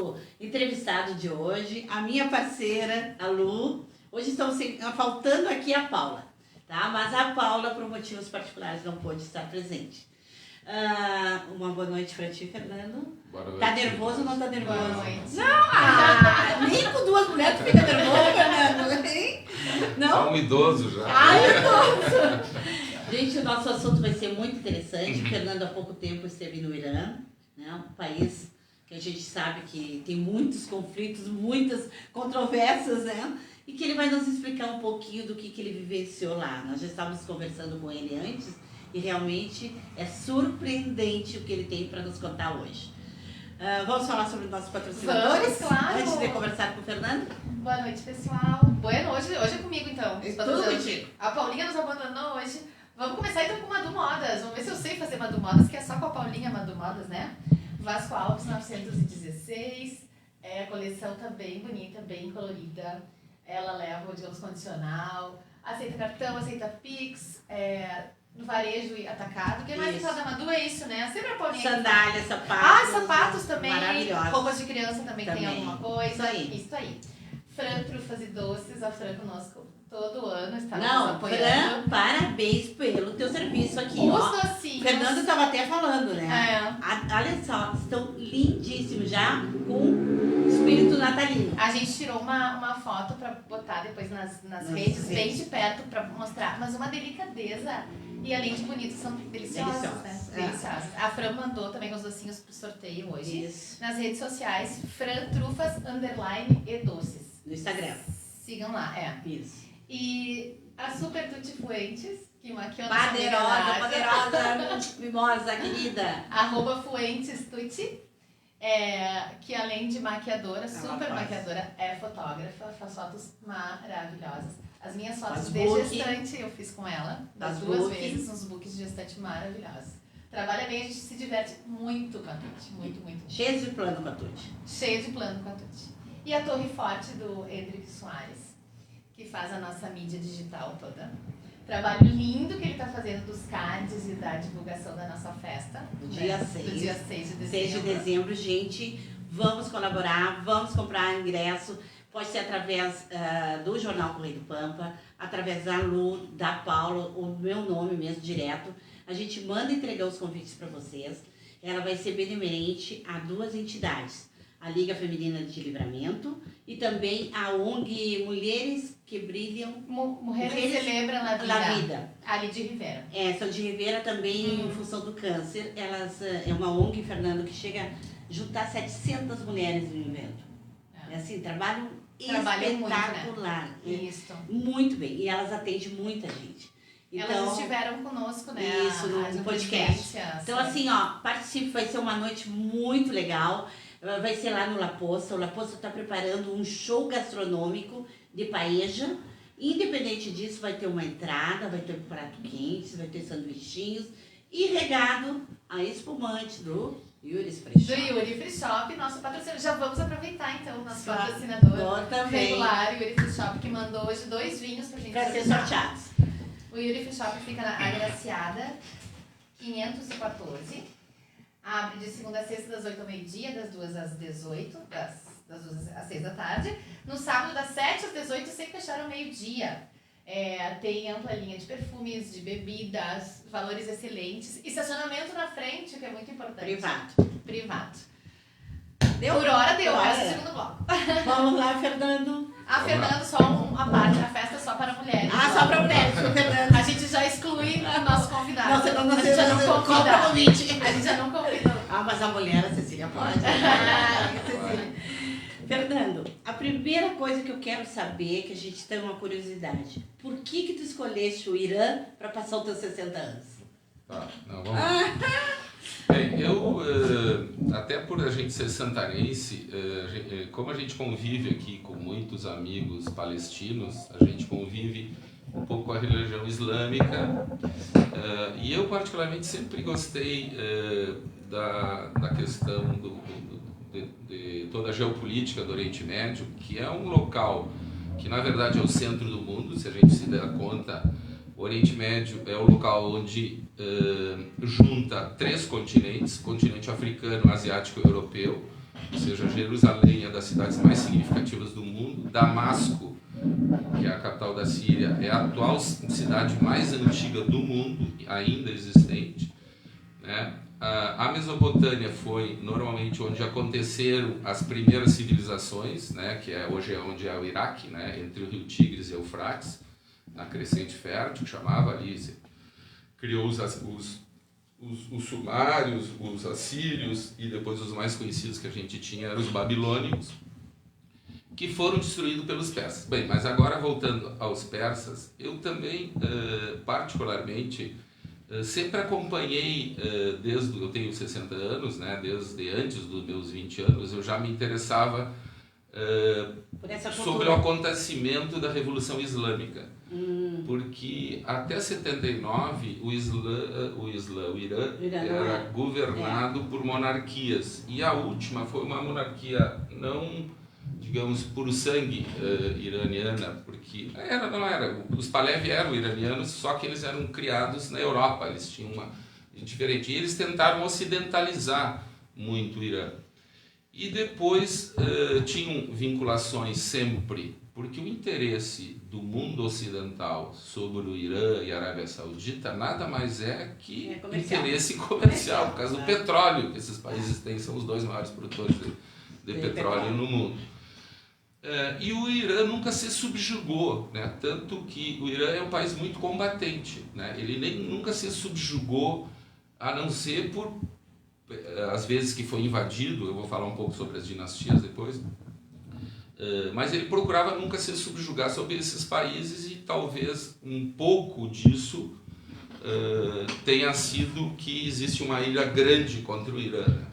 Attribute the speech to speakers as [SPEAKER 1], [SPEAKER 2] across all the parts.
[SPEAKER 1] nosso entrevistado de hoje, a minha parceira, a Lu. Hoje estamos faltando aqui a Paula, tá? Mas a Paula, por motivos particulares, não pôde estar presente. Uma boa noite pra ti, Fernando.
[SPEAKER 2] Boa noite.
[SPEAKER 1] Tá nervoso ou não tá nervoso?
[SPEAKER 3] Boa noite.
[SPEAKER 1] Não, nem com duas mulheres tu fica nervoso, Fernando. Hein? Não?
[SPEAKER 2] Tá um idoso já.
[SPEAKER 1] Idoso! Gente, o nosso assunto vai ser muito interessante. O Fernando há pouco tempo esteve no Irã, né? Um país que a gente sabe que tem muitos conflitos, muitas controvérsias, né? E que ele vai nos explicar um pouquinho do que ele vivenciou lá. Nós já estávamos conversando com ele antes e realmente é surpreendente o que ele tem para nos contar hoje. Vamos falar sobre os nossos patrocinadores?
[SPEAKER 3] Vamos, claro.
[SPEAKER 1] Antes de conversar com o Fernando?
[SPEAKER 3] Boa noite, pessoal. Bueno, hoje é comigo, então.
[SPEAKER 1] Tudo contigo.
[SPEAKER 3] A Paulinha nos abandonou hoje. Vamos começar então com Madu Modas. Vamos ver se eu sei fazer Madu Modas, que é só com a Paulinha Madu Modas, né? Vasco Alves 916. A coleção tá bem bonita, bem colorida. Ela leva, digamos, condicional. Aceita cartão, aceita Pix. No varejo e atacado. O que mais
[SPEAKER 1] Isso.
[SPEAKER 3] da Madu é isso, né? Sempre a Paulinha.
[SPEAKER 1] Sandálias, sapatos.
[SPEAKER 3] Sapatos também.
[SPEAKER 1] Maravilhosos.
[SPEAKER 3] Roupas de criança também tem alguma coisa.
[SPEAKER 1] Isso aí.
[SPEAKER 3] Fran Trufas e Doces, a Fran conosco todo ano está nos
[SPEAKER 1] Não,
[SPEAKER 3] apoiando.
[SPEAKER 1] Fran, parabéns pelo teu serviço aqui,
[SPEAKER 3] Os
[SPEAKER 1] ó.
[SPEAKER 3] docinhos.
[SPEAKER 1] Fernando estava até falando, né? Olha só, estão lindíssimos já com espírito natalino.
[SPEAKER 3] A gente tirou uma foto pra botar depois nas redes, bem de perto, pra mostrar. Mas uma delicadeza. E além de bonitos, são deliciosos, né? Deliciosos. A Fran mandou também os docinhos pro sorteio hoje.
[SPEAKER 1] Isso.
[SPEAKER 3] Nas redes sociais, Fran Trufas, _, e doces.
[SPEAKER 1] No Instagram.
[SPEAKER 3] Sigam lá,
[SPEAKER 1] Isso.
[SPEAKER 3] E a Super Tutti Fuentes, que maquiou
[SPEAKER 1] Poderosa, mimosa, querida.
[SPEAKER 3] @Fuentes Tutti, que além de maquiadora, super maquiadora, é fotógrafa, faz fotos maravilhosas. As minhas fotos de gestante eu fiz com ela, das duas vezes, uns books de gestante maravilhosos. Trabalha bem, a gente se diverte muito com a Tutti, muito.
[SPEAKER 1] Cheio de plano com a Tutti.
[SPEAKER 3] Cheio de plano com a Tutti. E a Torre Forte do Edric Soares, que faz a nossa mídia digital toda. Trabalho lindo que ele está fazendo dos cards e da divulgação da nossa festa.
[SPEAKER 1] Do dia 6.
[SPEAKER 3] Do dia 6 de dezembro.
[SPEAKER 1] 6 de dezembro, gente, vamos colaborar, vamos comprar ingresso. Pode ser através do Jornal Correio do Pampa, através da Lu, da Paula, o meu nome mesmo, direto. A gente manda entregar os convites para vocês. Ela vai ser benemerente a duas entidades. A Liga Feminina de Livramento e também a ONG Mulheres que Brilham.
[SPEAKER 3] Mulheres que Celebram a Vida. Ali de Rivera.
[SPEAKER 1] São de Rivera também em função do câncer. Elas é uma ONG, Fernando, que chega a juntar 700 mulheres no evento. É assim, trabalho espetacular.
[SPEAKER 3] Muito, né? Isso.
[SPEAKER 1] Muito bem. E elas atendem muita gente. Então,
[SPEAKER 3] elas estiveram conosco, né?
[SPEAKER 1] Isso, no podcast. Então, assim, ó, participe, vai ser uma noite muito legal. Vai ser lá no La Poça. O La Poça está preparando um show gastronômico de paella. Independente disso, vai ter uma entrada, vai ter um prato quente, vai ter sanduichinhos e regado a espumante do Yuri's Free Shop.
[SPEAKER 3] Do Yuri Free Shop, nosso patrocinador. Já vamos aproveitar, então, o nosso patrocinador regular, o Yuri Free Shop, que mandou hoje 2 vinhos pra gente
[SPEAKER 1] ser sorteados.
[SPEAKER 3] O Yuri Free Shop fica na Agraciada 514. Abre de segunda a sexta, das 8 ao meio-dia, das 2 às 18, das 2 às 6 da tarde. No sábado, das 7 às 18, sem fechar ao meio-dia. Tem ampla linha de perfumes, de bebidas, valores excelentes. Estacionamento na frente, que é muito importante. Privado.
[SPEAKER 1] Deu?
[SPEAKER 3] Por hora deu, esse é o segundo bloco.
[SPEAKER 1] Vamos lá, Fernando.
[SPEAKER 3] Fernando, só uma parte, a festa é só para mulheres.
[SPEAKER 1] Só para mulheres, Fernando.
[SPEAKER 3] A gente já exclui o nosso convidado.
[SPEAKER 1] Você não
[SPEAKER 3] a gente já não convida.
[SPEAKER 1] Convite.
[SPEAKER 3] A gente já não convida.
[SPEAKER 1] Mas a mulher, a Cecília pode. Cecília. Fernando, a primeira coisa que eu quero saber, que a gente tem uma curiosidade. Por que tu escolheste o Irã para passar os teus 60 anos?
[SPEAKER 2] Vamos lá. Bem, eu, até por a gente ser santanense, como a gente convive aqui com muitos amigos palestinos, a gente convive um pouco com a religião islâmica, e eu particularmente sempre gostei da questão de toda a geopolítica do Oriente Médio, que é um local que na verdade é o centro do mundo, se a gente se der conta. O Oriente Médio é o local onde junta 3 continentes, continente africano, asiático e europeu, ou seja, Jerusalém é das cidades mais significativas do mundo. Damasco, que é a capital da Síria, é a atual cidade mais antiga do mundo, ainda existente, né? A Mesopotâmia foi normalmente onde aconteceram as primeiras civilizações, né? Que hoje é onde é o Iraque, né? Entre o rio Tigres e Eufrates, na crescente fértil, que chamava ali, criou os sumários, os assírios, e depois os mais conhecidos que a gente tinha eram os babilônicos, que foram destruídos pelos persas. Bem, mas agora voltando aos persas, eu também, particularmente, sempre acompanhei, eu tenho 60 anos, né, desde antes dos meus 20 anos, eu já me interessava sobre o acontecimento da Revolução Islâmica. Porque até 79 o Irã era governado por monarquias, e a última foi uma monarquia não, digamos, por sangue iraniana, porque não era, os Pahlavi eram iranianos, só que eles eram criados na Europa, eles tinham uma diferente, e eles tentaram ocidentalizar muito o Irã. E depois tinham vinculações sempre, porque o interesse do mundo ocidental sobre o Irã e a Arábia Saudita nada mais é que interesse comercial, por causa do petróleo que esses países têm, são os dois maiores produtores de petróleo no mundo. E o Irã nunca se subjugou, né? Tanto que o Irã é um país muito combatente, né? Ele nunca se subjugou, a não ser por as vezes que foi invadido. Eu vou falar um pouco sobre as dinastias depois, mas ele procurava nunca se subjugar sobre esses países, e talvez um pouco disso tenha sido que existe uma ilha grande contra o Irã, né?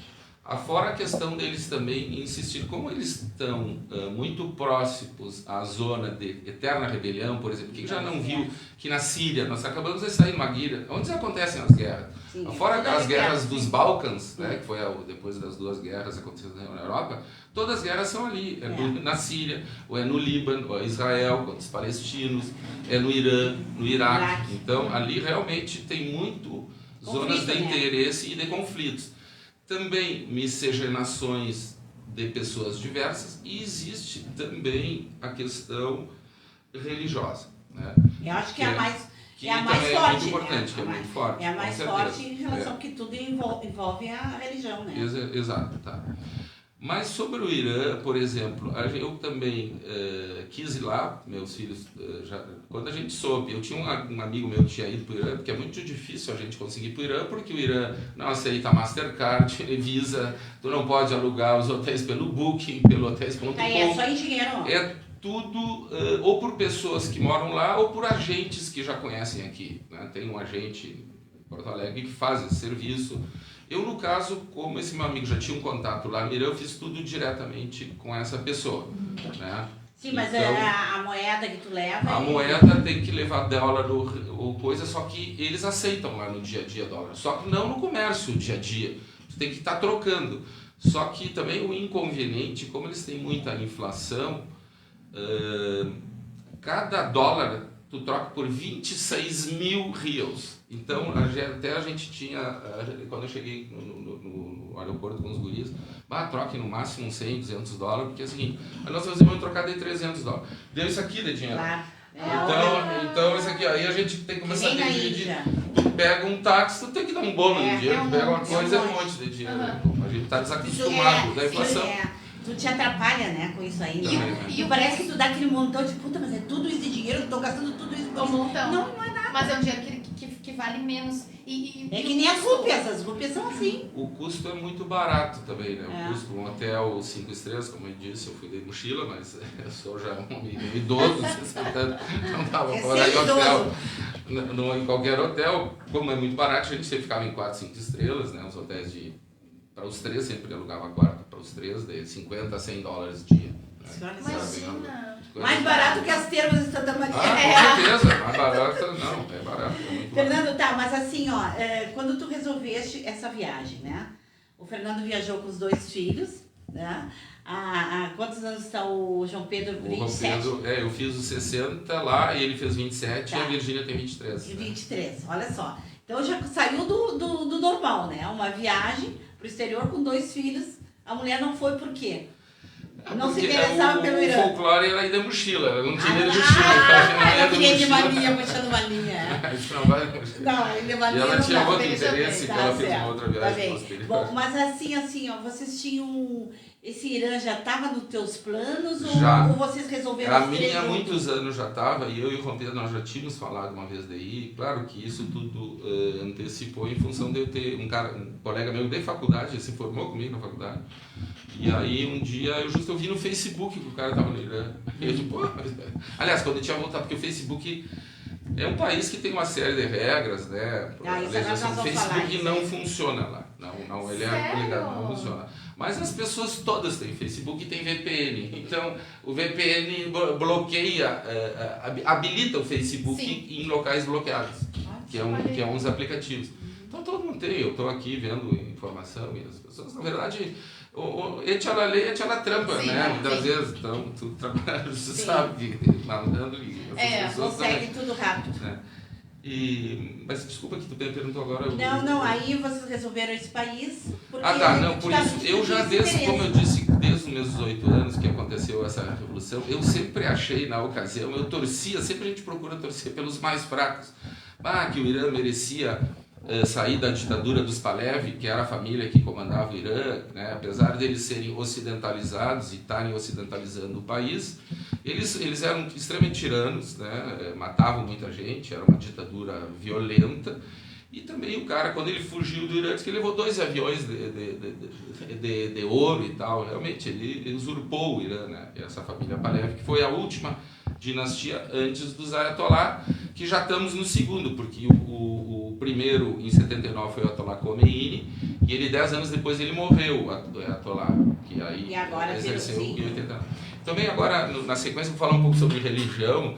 [SPEAKER 2] Afora a questão deles também insistir, como eles estão muito próximos à zona de eterna rebelião, por exemplo, quem já não viu que na Síria, nós acabamos de sair numa guerra, onde acontecem as guerras? Sim, afora as guerras dos Balcãs, né, que foi depois das duas guerras acontecidas na Europa, todas as guerras são ali, na Síria, ou é no Líbano, ou é Israel, contra os palestinos, é no Irã, no Iraque. Então, ali realmente tem muito zonas de interesse e de conflitos. Também miscigenações de pessoas diversas, e existe também a questão religiosa, né?
[SPEAKER 1] Eu acho que é a mais forte.
[SPEAKER 2] É muito importante, que é muito forte.
[SPEAKER 1] É a mais forte em relação que tudo envolve a religião, né?
[SPEAKER 2] Exato, tá. Mas sobre o Irã, por exemplo, eu também quis ir lá, meus filhos, quando a gente soube, eu tinha um amigo meu que tinha ido para o Irã, porque é muito difícil a gente conseguir ir para o Irã, porque o Irã não aceita Mastercard, Visa, tu não pode alugar os hotéis pelo Booking, pelo hotéis.com.
[SPEAKER 1] É só em dinheiro.
[SPEAKER 2] É tudo ou por pessoas que moram lá, ou por agentes que já conhecem aqui, né? Tem um agente em Porto Alegre que faz esse serviço. Eu, no caso, como esse meu amigo já tinha um contato lá no Irã, eu fiz tudo diretamente com essa pessoa, né?
[SPEAKER 1] Sim, mas então, a moeda que tu leva...
[SPEAKER 2] A moeda tem que levar dólar ou coisa, só que eles aceitam lá no dia a dia dólar. Só que não no comércio, dia a dia. Tu tem que estar trocando. Só que também o inconveniente, como eles têm muita inflação, cada dólar tu troca por 26 mil rios. Então, até a gente tinha, quando eu cheguei no aeroporto com os guris, troque no máximo uns 100, 200 dólares, porque é o seguinte, nós fazemos trocar de 300 dólares. Deu isso aqui de dinheiro.
[SPEAKER 1] Claro.
[SPEAKER 2] Então, isso aqui, aí a gente tem que começar a dividir. Tu pega um táxi, tu tem que dar um bônus de dinheiro, tu pega uma coisa, é um monte de dinheiro. A gente está desacostumado da inflação.
[SPEAKER 1] Tu te atrapalha, né, com isso aí. E parece que tu dá aquele montão de puta, mas é tudo isso de dinheiro, eu tô gastando tudo isso.
[SPEAKER 3] Um montão.
[SPEAKER 1] Não é nada.
[SPEAKER 3] Mas é um dinheiro que vale menos.
[SPEAKER 1] É que nem as rúpias, as rúpias são assim.
[SPEAKER 2] O custo é muito barato também, né? O custo, um hotel 5 estrelas, como eu disse, eu fui de mochila, mas eu sou já um idoso, 60 anos, não dava para morar em hotel. Em qualquer hotel, como é muito barato, a gente sempre ficava em 4, 5 estrelas, né? Os hotéis para os três, sempre alugava quarto para os três, de 50 a 100 dólares dia.
[SPEAKER 3] Imagina.
[SPEAKER 1] Mais barato que as termas de Santa Maria.
[SPEAKER 2] Com certeza, mais barato não, é barato. É muito
[SPEAKER 1] Fernando, tá, mas assim, quando tu resolveste essa viagem, né? O Fernando viajou com os 2 filhos, né? Quantos anos está o João Pedro? 27?
[SPEAKER 2] Eu fiz os 60 lá e ele fez 27, e a Virgínia tem 23.
[SPEAKER 1] 23, olha só. Então já saiu do normal, né? Uma viagem pro exterior com 2 filhos A mulher não foi por quê? Não se
[SPEAKER 2] Porque
[SPEAKER 1] interessava pelo Irã.
[SPEAKER 2] O folclore era ir de mochila, ela não tinha ido de mochila.
[SPEAKER 1] Ela queria ir de malinha, puxando uma linha.
[SPEAKER 2] Isso não vai.
[SPEAKER 1] Não, ele de malinha
[SPEAKER 2] E ela
[SPEAKER 1] não
[SPEAKER 2] tinha
[SPEAKER 1] dá.
[SPEAKER 2] outro
[SPEAKER 3] veja
[SPEAKER 2] interesse,
[SPEAKER 3] bem,
[SPEAKER 2] que ela
[SPEAKER 1] tá
[SPEAKER 2] fez uma
[SPEAKER 1] certo,
[SPEAKER 2] outra
[SPEAKER 1] tá
[SPEAKER 2] viagem
[SPEAKER 1] bem.
[SPEAKER 2] posterior.
[SPEAKER 1] Bom, mas assim, ó, vocês tinham... Esse Irã já estava nos teus planos
[SPEAKER 2] Já.
[SPEAKER 1] ou vocês resolveram
[SPEAKER 2] A
[SPEAKER 1] os três
[SPEAKER 2] minha há
[SPEAKER 1] juntos?
[SPEAKER 2] muitos anos já estava, e eu e o Rompido nós já tínhamos falado uma vez daí. Claro que isso tudo antecipou em função de eu ter um colega meu de faculdade, ele se formou comigo na faculdade. E aí um dia eu vi no Facebook que o cara estava no Irã. E eu digo, pô, aliás, quando eu tinha voltado, porque o Facebook é um país que tem uma série de regras, né?
[SPEAKER 1] Isso agora nós
[SPEAKER 2] O
[SPEAKER 1] vamos
[SPEAKER 2] Facebook
[SPEAKER 1] falar,
[SPEAKER 2] não
[SPEAKER 1] isso.
[SPEAKER 2] funciona lá. Não, ele é
[SPEAKER 3] Sério?
[SPEAKER 2] ligado, não funciona. Mas as pessoas todas têm Facebook e têm VPN. Então, o VPN bloqueia, habilita o Facebook
[SPEAKER 3] Sim.
[SPEAKER 2] em locais bloqueados, que é uns aplicativos. Então, todo mundo tem. Eu estou aqui vendo informação e as pessoas, na verdade, ela lê, ela trampa,
[SPEAKER 3] Sim,
[SPEAKER 2] né?
[SPEAKER 3] sim.
[SPEAKER 2] Muitas vezes, então, tu trabalha, você
[SPEAKER 1] Sim.
[SPEAKER 2] sabe, malandro e essas pessoas
[SPEAKER 1] Consegue
[SPEAKER 2] também.
[SPEAKER 1] tudo rápido.
[SPEAKER 2] Né? Mas desculpa que tu me perguntou agora.
[SPEAKER 1] Não, aí vocês resolveram esse país porque...
[SPEAKER 2] Por isso, eu já desde, como eu disse, desde os meus 18 anos que aconteceu essa revolução, eu sempre achei na ocasião, eu torcia, sempre a gente procura torcer pelos mais fracos. Que o Irã merecia sair da ditadura dos Pahlavi, que era a família que comandava o Irã, né? Apesar deles serem ocidentalizados e estarem ocidentalizando o país, eles eram extremamente tiranos, né? Matavam muita gente, era uma ditadura violenta. E também o cara, quando ele fugiu do Irã, disse que ele levou 2 aviões de ouro e tal. Realmente, ele usurpou o Irã, né? Essa família Pahlavi, que foi a última dinastia antes dos Ayatollah, que já estamos no segundo, porque o primeiro, em 79, foi o Ayatollah Khomeini, e ele 10 anos depois ele morreu, o Ayatollah, que aí
[SPEAKER 1] E agora
[SPEAKER 2] exerceu
[SPEAKER 1] sim.
[SPEAKER 2] em 89. Também agora, na sequência, vou falar um pouco sobre religião,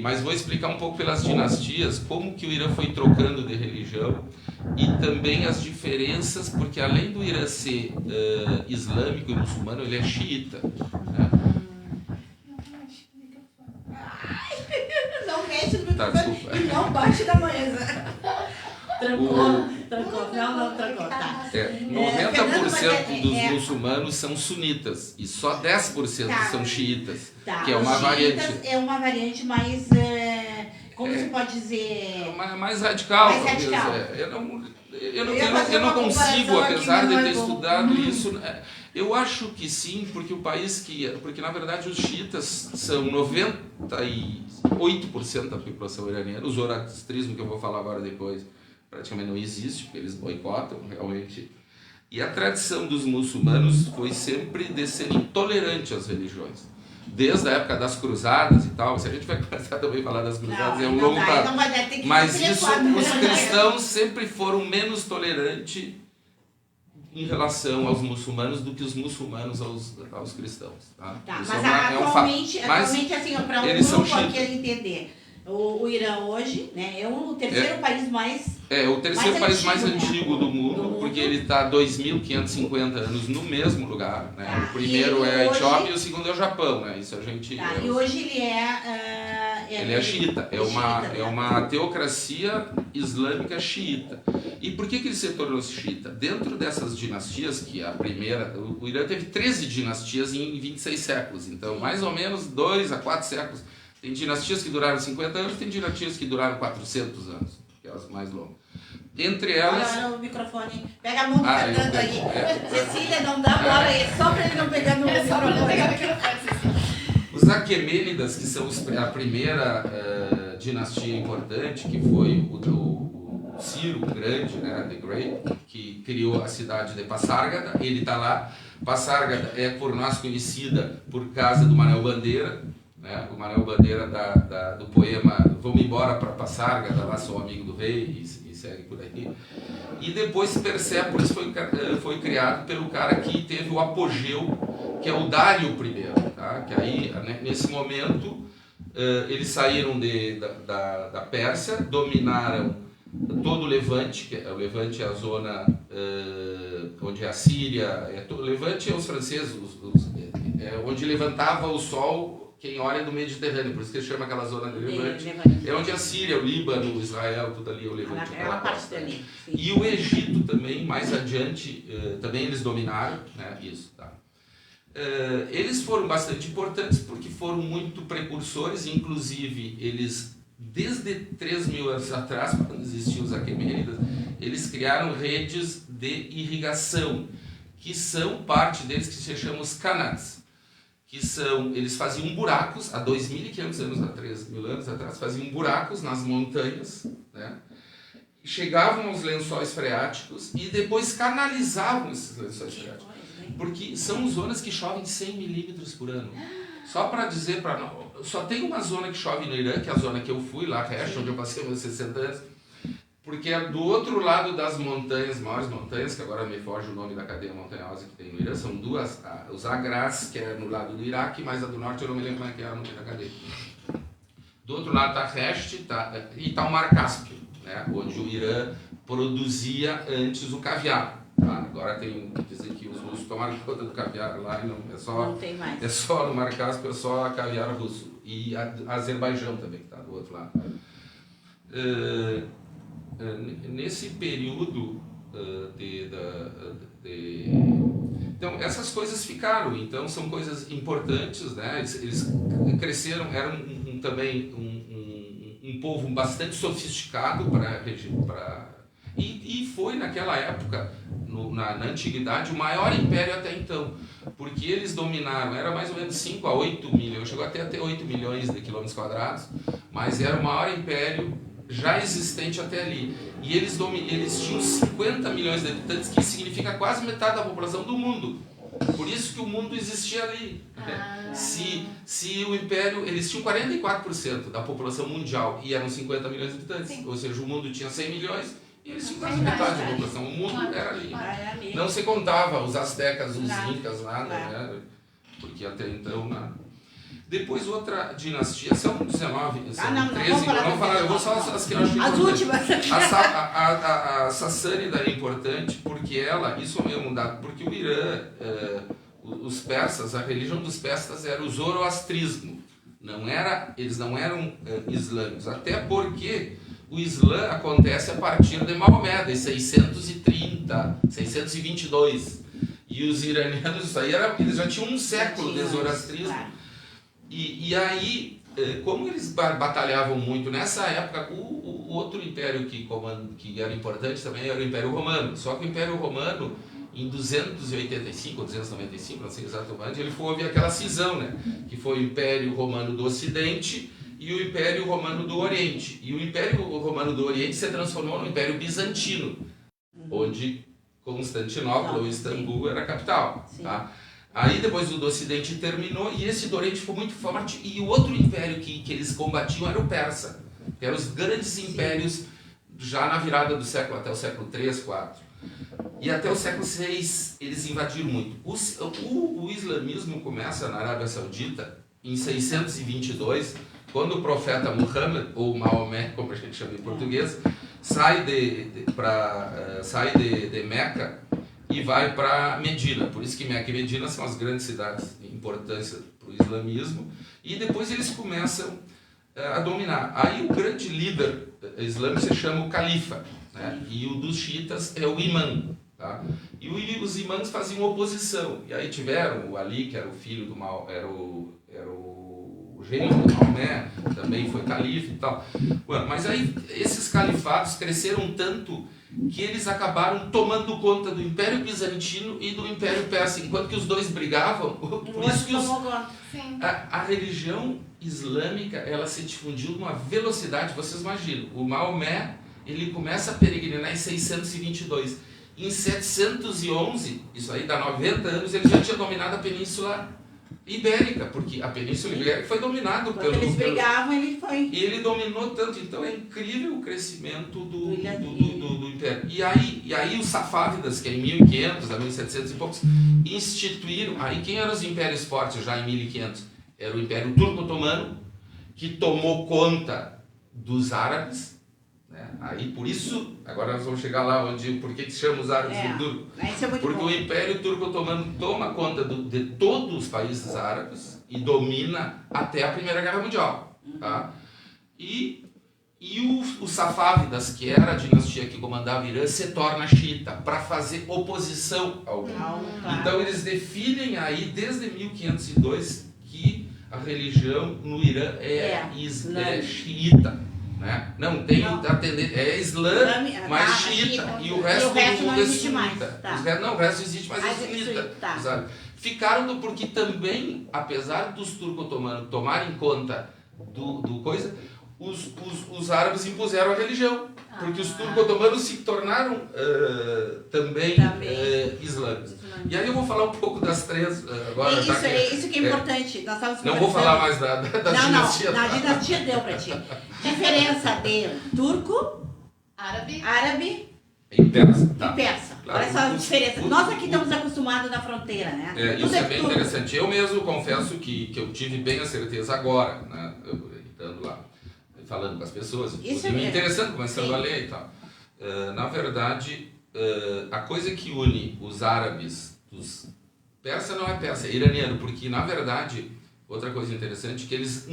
[SPEAKER 2] mas vou explicar um pouco pelas dinastias, como que o Irã foi trocando de religião, e também as diferenças, porque além do Irã ser islâmico e muçulmano, ele é xiita, né?
[SPEAKER 1] Não mexe no
[SPEAKER 2] Tá,
[SPEAKER 1] microfone
[SPEAKER 2] desculpa.
[SPEAKER 1] e não bate na mesa. Trancou. Não, trancou. Tá.
[SPEAKER 2] 90% dos muçulmanos são sunitas e só 10% são xiitas, que é uma
[SPEAKER 1] Os
[SPEAKER 2] variante.
[SPEAKER 1] xiitas é uma variante mais, como se pode dizer...
[SPEAKER 2] Mais radical.
[SPEAKER 1] Mais
[SPEAKER 2] talvez,
[SPEAKER 1] radical.
[SPEAKER 2] Eu não consigo, apesar de ter estudado
[SPEAKER 1] Uhum.
[SPEAKER 2] isso. Eu acho que sim, porque o país porque na verdade os xiitas são 98% da população iraniana. O zoroastrismo, que eu vou falar agora depois, praticamente não existe, porque eles boicotam realmente. E a tradição dos muçulmanos foi sempre de ser intolerante às religiões. Desde a época das cruzadas e tal, se a gente vai começar também a falar das cruzadas, é um longo prazo. Mas isso, os cristãos sempre foram menos tolerantes em relação aos muçulmanos do que os muçulmanos aos cristãos. Tá?
[SPEAKER 1] Mas
[SPEAKER 2] Isso
[SPEAKER 1] atualmente,
[SPEAKER 2] Mas
[SPEAKER 1] assim, para um
[SPEAKER 2] eles são
[SPEAKER 1] grupo aqui
[SPEAKER 2] xiitas.
[SPEAKER 1] entender, o Irã hoje, né, é o terceiro país mais...
[SPEAKER 2] O terceiro país mais antigo do
[SPEAKER 1] Do
[SPEAKER 2] mundo,
[SPEAKER 1] mundo.
[SPEAKER 2] porque ele está 2.550 anos no mesmo lugar. Né?
[SPEAKER 1] Tá.
[SPEAKER 2] O primeiro
[SPEAKER 1] E
[SPEAKER 2] é a
[SPEAKER 1] hoje-
[SPEAKER 2] Etiópia e o segundo é o Japão. Né? Isso a gente...
[SPEAKER 1] E hoje ele
[SPEAKER 2] Ele é xiita, é uma teocracia islâmica xiita. E por que ele se tornou xiita? Dentro dessas dinastias, que a primeira... O Irã teve 13 dinastias em 26 séculos, então mais ou menos 2 a 4 séculos. Tem dinastias que duraram 50 anos, tem dinastias que duraram 400 anos, que é as mais longas. Entre elas...
[SPEAKER 1] Olha o microfone. Pega a mão do
[SPEAKER 2] eu
[SPEAKER 1] Fernando aí.
[SPEAKER 2] pego.
[SPEAKER 1] Cecília, não dá bola aí, só para ele não pegar no
[SPEAKER 3] É só pra não pegar o
[SPEAKER 1] microfone.
[SPEAKER 3] microfone, assim.
[SPEAKER 2] Os Aquemênidas, que são a primeira dinastia importante, que foi o Ciro o Grande, né, The Great, que criou a cidade de Passárgada, ele está lá. Passárgada é por nós conhecida por causa do Manuel Bandeira, né, o Manuel Bandeira do poema Vamos embora para Passárgada, lá sou amigo do rei, e segue por aí. E depois Persépolis foi criado pelo cara que teve o apogeu, que é o Dário I, tá? Que aí, nesse momento, eles saíram da Pérsia, dominaram todo o Levante, que o Levante é a zona onde é a Síria, o Levante é os franceses, onde levantava o sol quem olha é do Mediterrâneo, por isso que chama aquela zona do Levante. É onde a Síria, o Líbano, Israel, tudo ali é o Levante.
[SPEAKER 1] Aquela parte dali. Sim.
[SPEAKER 2] E o Egito também, mais adiante, também eles dominaram, né? Isso, tá. Eles foram bastante importantes porque foram muito precursores, inclusive eles, desde 3.000 anos atrás, quando existiam os Aquemênidas, eles criaram redes de irrigação, que são parte deles que se chamam os canais, que são, eles faziam buracos, há 2.500 anos, há 3.000 anos atrás, faziam buracos nas montanhas, né? Chegavam aos lençóis freáticos e depois canalizavam esses lençóis freáticos. Porque são zonas que chovem 100 milímetros por ano. Só para dizer, só tem uma zona que chove no Irã, que é a zona que eu fui, lá, Resh, onde eu passei meus 60 anos, porque é do outro lado das montanhas, maiores montanhas, que agora me foge o nome da cadeia montanhosa que tem no Irã, são duas, os Agras, que é no lado do Iraque, mas a do norte eu não me lembro como é que é o nome da cadeia. Do outro lado está Resh e está o Mar Cáspio, né, onde o Irã produzia antes o caviar. Tá? Agora tem que dizer que os russos tomaram conta do caviar lá e não tem mais. É só no Mar Cáspio, é só caviar russo. E Azerbaijão também, que está do outro lado. Nesse período então essas coisas ficaram, então são coisas importantes, né? Eles cresceram, eram também um povo bastante sofisticado e foi naquela época, na antiguidade, o maior império até então, porque eles dominaram, era mais ou menos 5 a 8 milhões, chegou até a ter 8 milhões de quilômetros quadrados, mas era o maior império já existente até ali. E eles tinham 50 milhões de habitantes, que significa quase metade da população do mundo. Por isso que o mundo existia ali. Se o império, eles tinham 44% da população mundial e eram 50 milhões de habitantes, sim. Ou seja, o mundo tinha 100 milhões e eles tinham quase metade da população. O mundo era ali. Não se contava os astecas, os incas, nada, né? Porque até então nada. Depois outra dinastia, são 19, são 13, vamos falar, eu vou só as que eu acho
[SPEAKER 1] as últimas.
[SPEAKER 2] A Sassânida é importante porque isso é um dado, porque o Irã, os persas, a religião dos persas era o zoroastrismo, eles não eram islâmicos, até porque o Islã acontece a partir de Maomé, de 630, 622, e os iranianos, isso aí eles já tinham um século de zoroastrismo. Claro. E aí, como eles batalhavam muito nessa época, o outro império que era importante também era o Império Romano. Só que o Império Romano, em 285 ou 295, não sei exatamente, houve aquela cisão, né? Que foi o Império Romano do Ocidente e o Império Romano do Oriente. E o Império Romano do Oriente se transformou no Império Bizantino, onde Constantinopla ou Istambul era a capital. Tá? Aí depois o do Ocidente terminou e esse do Oriente ficou muito forte. E o outro império que eles combatiam era o Persa, que eram os grandes impérios já na virada do século, até o século 3, 4. E até o século 6 eles invadiram muito. O islamismo começa na Arábia Saudita em 622, quando o profeta Muhammad, ou Maomé, como a gente chama em português, sai de Meca e vai para Medina. Por isso que Meca e Medina são as grandes cidades de importância para o islamismo. E depois eles começam a dominar. Aí o grande líder islâmico se chama o califa, né? E o dos xiitas é o imã. Tá? E os imãs faziam oposição. E aí tiveram o Ali, que era o filho do era o genro do Maomé, também foi califa e tal. Mas aí esses califados cresceram tanto que eles acabaram tomando conta do Império Bizantino e do Império Persa, enquanto que os dois brigavam. Por isso que a religião islâmica ela se difundiu numa velocidade, vocês imaginam. O Maomé ele começa a peregrinar em 622. Em 711, isso aí dá 90 anos, ele já tinha dominado a Península Ibérica, porque a Península Ibérica foi dominada pelo...
[SPEAKER 1] eles brigavam, ele foi...
[SPEAKER 2] E ele dominou tanto, então é incrível o crescimento do Império. E aí os Safávidas, que é em 1500 a 1700 e poucos, instituíram... Aí quem eram os impérios fortes já em 1500? Era o Império Turco-Otomano, que tomou conta dos árabes, Né? Aí, por isso, agora nós vamos chegar lá onde, por que chama os árabes de turco?
[SPEAKER 1] Isso é muito
[SPEAKER 2] Porque
[SPEAKER 1] bom.
[SPEAKER 2] o Império Turco Otomano toma conta de todos os países árabes e domina até a Primeira Guerra Mundial. Tá? E o Safávidas, que era a dinastia que comandava o Irã, se torna xiita para fazer oposição ao Irã. Então eles definem aí desde 1502 que a religião no Irã é xiita. Né? Não tem a tendência, é Islã, mas xiita, e o resto do mundo é sunita.
[SPEAKER 1] Tá.
[SPEAKER 2] O resto existe, mas é sunita.
[SPEAKER 1] Tá.
[SPEAKER 2] Ficaram porque também, apesar dos turco-otomanos tomarem conta do coisa, os árabes impuseram a religião, porque os turco-otomanos se tornaram também islâmicos. E aí eu vou falar um pouco das três agora.
[SPEAKER 1] Isso que é importante. Nós estávamos
[SPEAKER 2] não vou falar mais da dinastia.
[SPEAKER 1] Não, na dinastia deu para ti. Diferença de turco, árabe
[SPEAKER 2] e persa.
[SPEAKER 1] Tá. E persa.
[SPEAKER 2] Claro,
[SPEAKER 1] olha só a diferença. Nós aqui estamos acostumados na fronteira, né?
[SPEAKER 2] Isso é bem interessante. Eu mesmo confesso que eu tive bem a certeza agora, né? Estando lá, falando com as pessoas, me interessando, começando a ler e tal. Na verdade, a coisa que une os árabes dos persa não é persa, é iraniano, porque na verdade, outra coisa interessante, que eles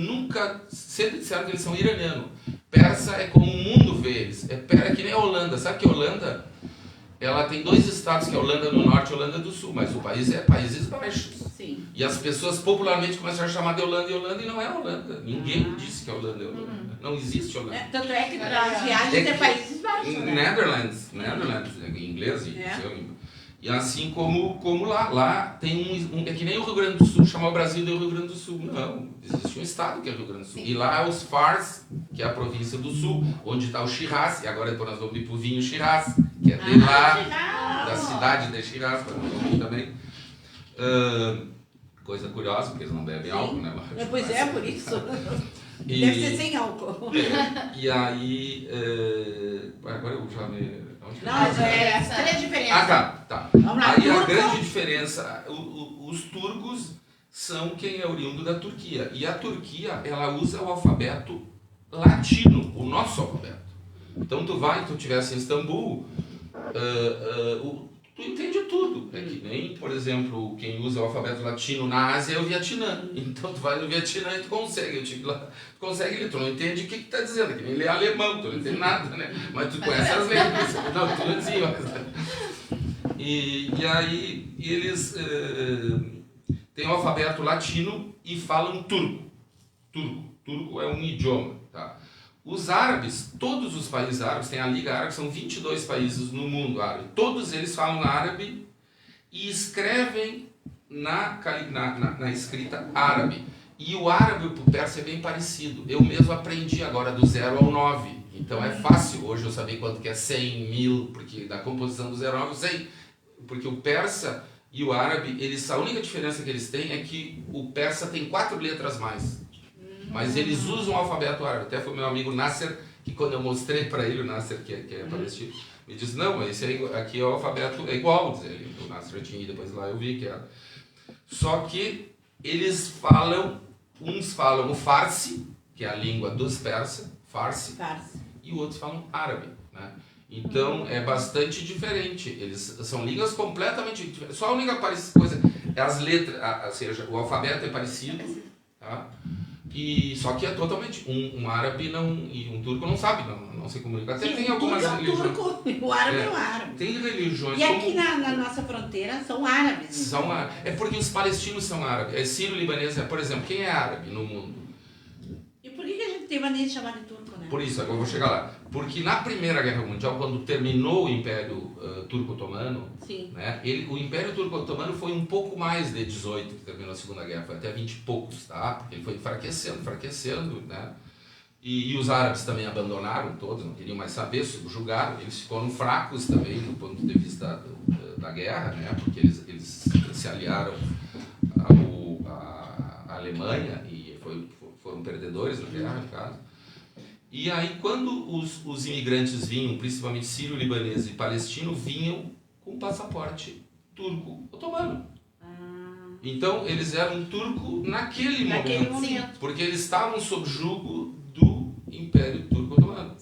[SPEAKER 2] sempre disseram que eles são iranianos. Persa é como o mundo vê eles, é que nem a Holanda. Sabe que a Holanda, ela tem 2 estados, que é a Holanda do Norte e a Holanda do Sul, mas o país é Países Baixos.
[SPEAKER 1] Sim.
[SPEAKER 2] E as pessoas popularmente começaram a chamar de Holanda e não é Holanda. Ninguém disse que a Holanda é Holanda. Não existe Holanda.
[SPEAKER 1] Tanto é que as viagens é Países Baixos, né?
[SPEAKER 2] Netherlands, em inglês. E assim como lá tem é que nem o Rio Grande do Sul, chamar o Brasil de Rio Grande do Sul. Não, existe um estado que é Rio Grande do Sul. Sim. E lá é os Fars, que é a província do Sul, onde está o Shiraz, e agora depois nós vamos ir para o vinho Shiraz, que é de lá, da cidade de Shiraz, para nós vamos ir também. Coisa curiosa, porque eles não bebem álcool, né?
[SPEAKER 1] Pois é, por isso. Deve ser sem álcool.
[SPEAKER 2] E aí... agora eu já me...
[SPEAKER 1] Qual é a diferença?
[SPEAKER 2] Tá.
[SPEAKER 1] Vamos lá,
[SPEAKER 2] aí a grande diferença, os turcos são quem é oriundo da Turquia. E a Turquia, ela usa o alfabeto latino, o nosso alfabeto. Então tu estivesse em Istambul, tu entende tudo. É que nem, por exemplo, quem usa o alfabeto latino na Ásia é o Vietnã. Então tu vai no Vietnã e tu consegue. Eu tive lá, tu consegue ler, tu não entende o que está dizendo, que nem ler alemão, tu não entende nada, né? Mas tu conhece as letras. Não, tu não dizia, mas... E aí eles têm o alfabeto latino e falam turco. Turco é um idioma, tá? Os árabes, todos os países árabes, tem a Liga Árabe, são 22 países no mundo árabe. Todos eles falam árabe e escrevem na escrita árabe. E o árabe e o persa é bem parecido. Eu mesmo aprendi agora do 0 ao 9. Então é fácil hoje eu saber quanto que é 100, 1000, porque da composição do 0 ao 9 eu sei. Porque o persa e o árabe, a única diferença que eles têm é que o persa tem 4 letras mais. Mas eles usam o alfabeto árabe. Até foi meu amigo Nasser, que quando eu mostrei para ele, o Nasser, que é palestino, me disse, não, mas esse aqui é o alfabeto, é igual. O Nasser tinha ido, depois lá eu vi que era. Só que eles uns falam o Farsi, que é a língua dos persas, Farsi. E outros falam árabe, né? Então é bastante diferente. Eles são línguas completamente diferentes. Só a única coisa é as letras, ou seja, o alfabeto é parecido, tá? E só que é totalmente um árabe e um turco não sabe, não se comunica. Até tem algumas religiões.
[SPEAKER 1] O árabe é o árabe.
[SPEAKER 2] Tem religiões.
[SPEAKER 1] E aqui na nossa fronteira são árabes.
[SPEAKER 2] É porque os palestinos são árabes. É sírio-libanês, por exemplo, quem é árabe no mundo?
[SPEAKER 1] E por que a gente tem maneira de chamar de turco, né?
[SPEAKER 2] Por isso, agora eu vou chegar lá. Porque na Primeira Guerra Mundial, quando terminou o Império Turco-Otomano, né, o Império Turco-Otomano foi um pouco mais de 18, que terminou a Segunda Guerra, foi até 20 e poucos, tá? Porque ele foi enfraquecendo, né? E os árabes também abandonaram todos, não queriam mais saber, subjugaram, eles ficaram fracos também do ponto de vista da guerra, né? Porque eles se aliaram à Alemanha e foram perdedores na guerra, no caso. E aí, quando os imigrantes vinham, principalmente sírio-libanês e palestino, vinham com passaporte turco-otomano. Então, eles eram turco naquele momento. Porque eles estavam sob jugo do Império Turco-Otomano.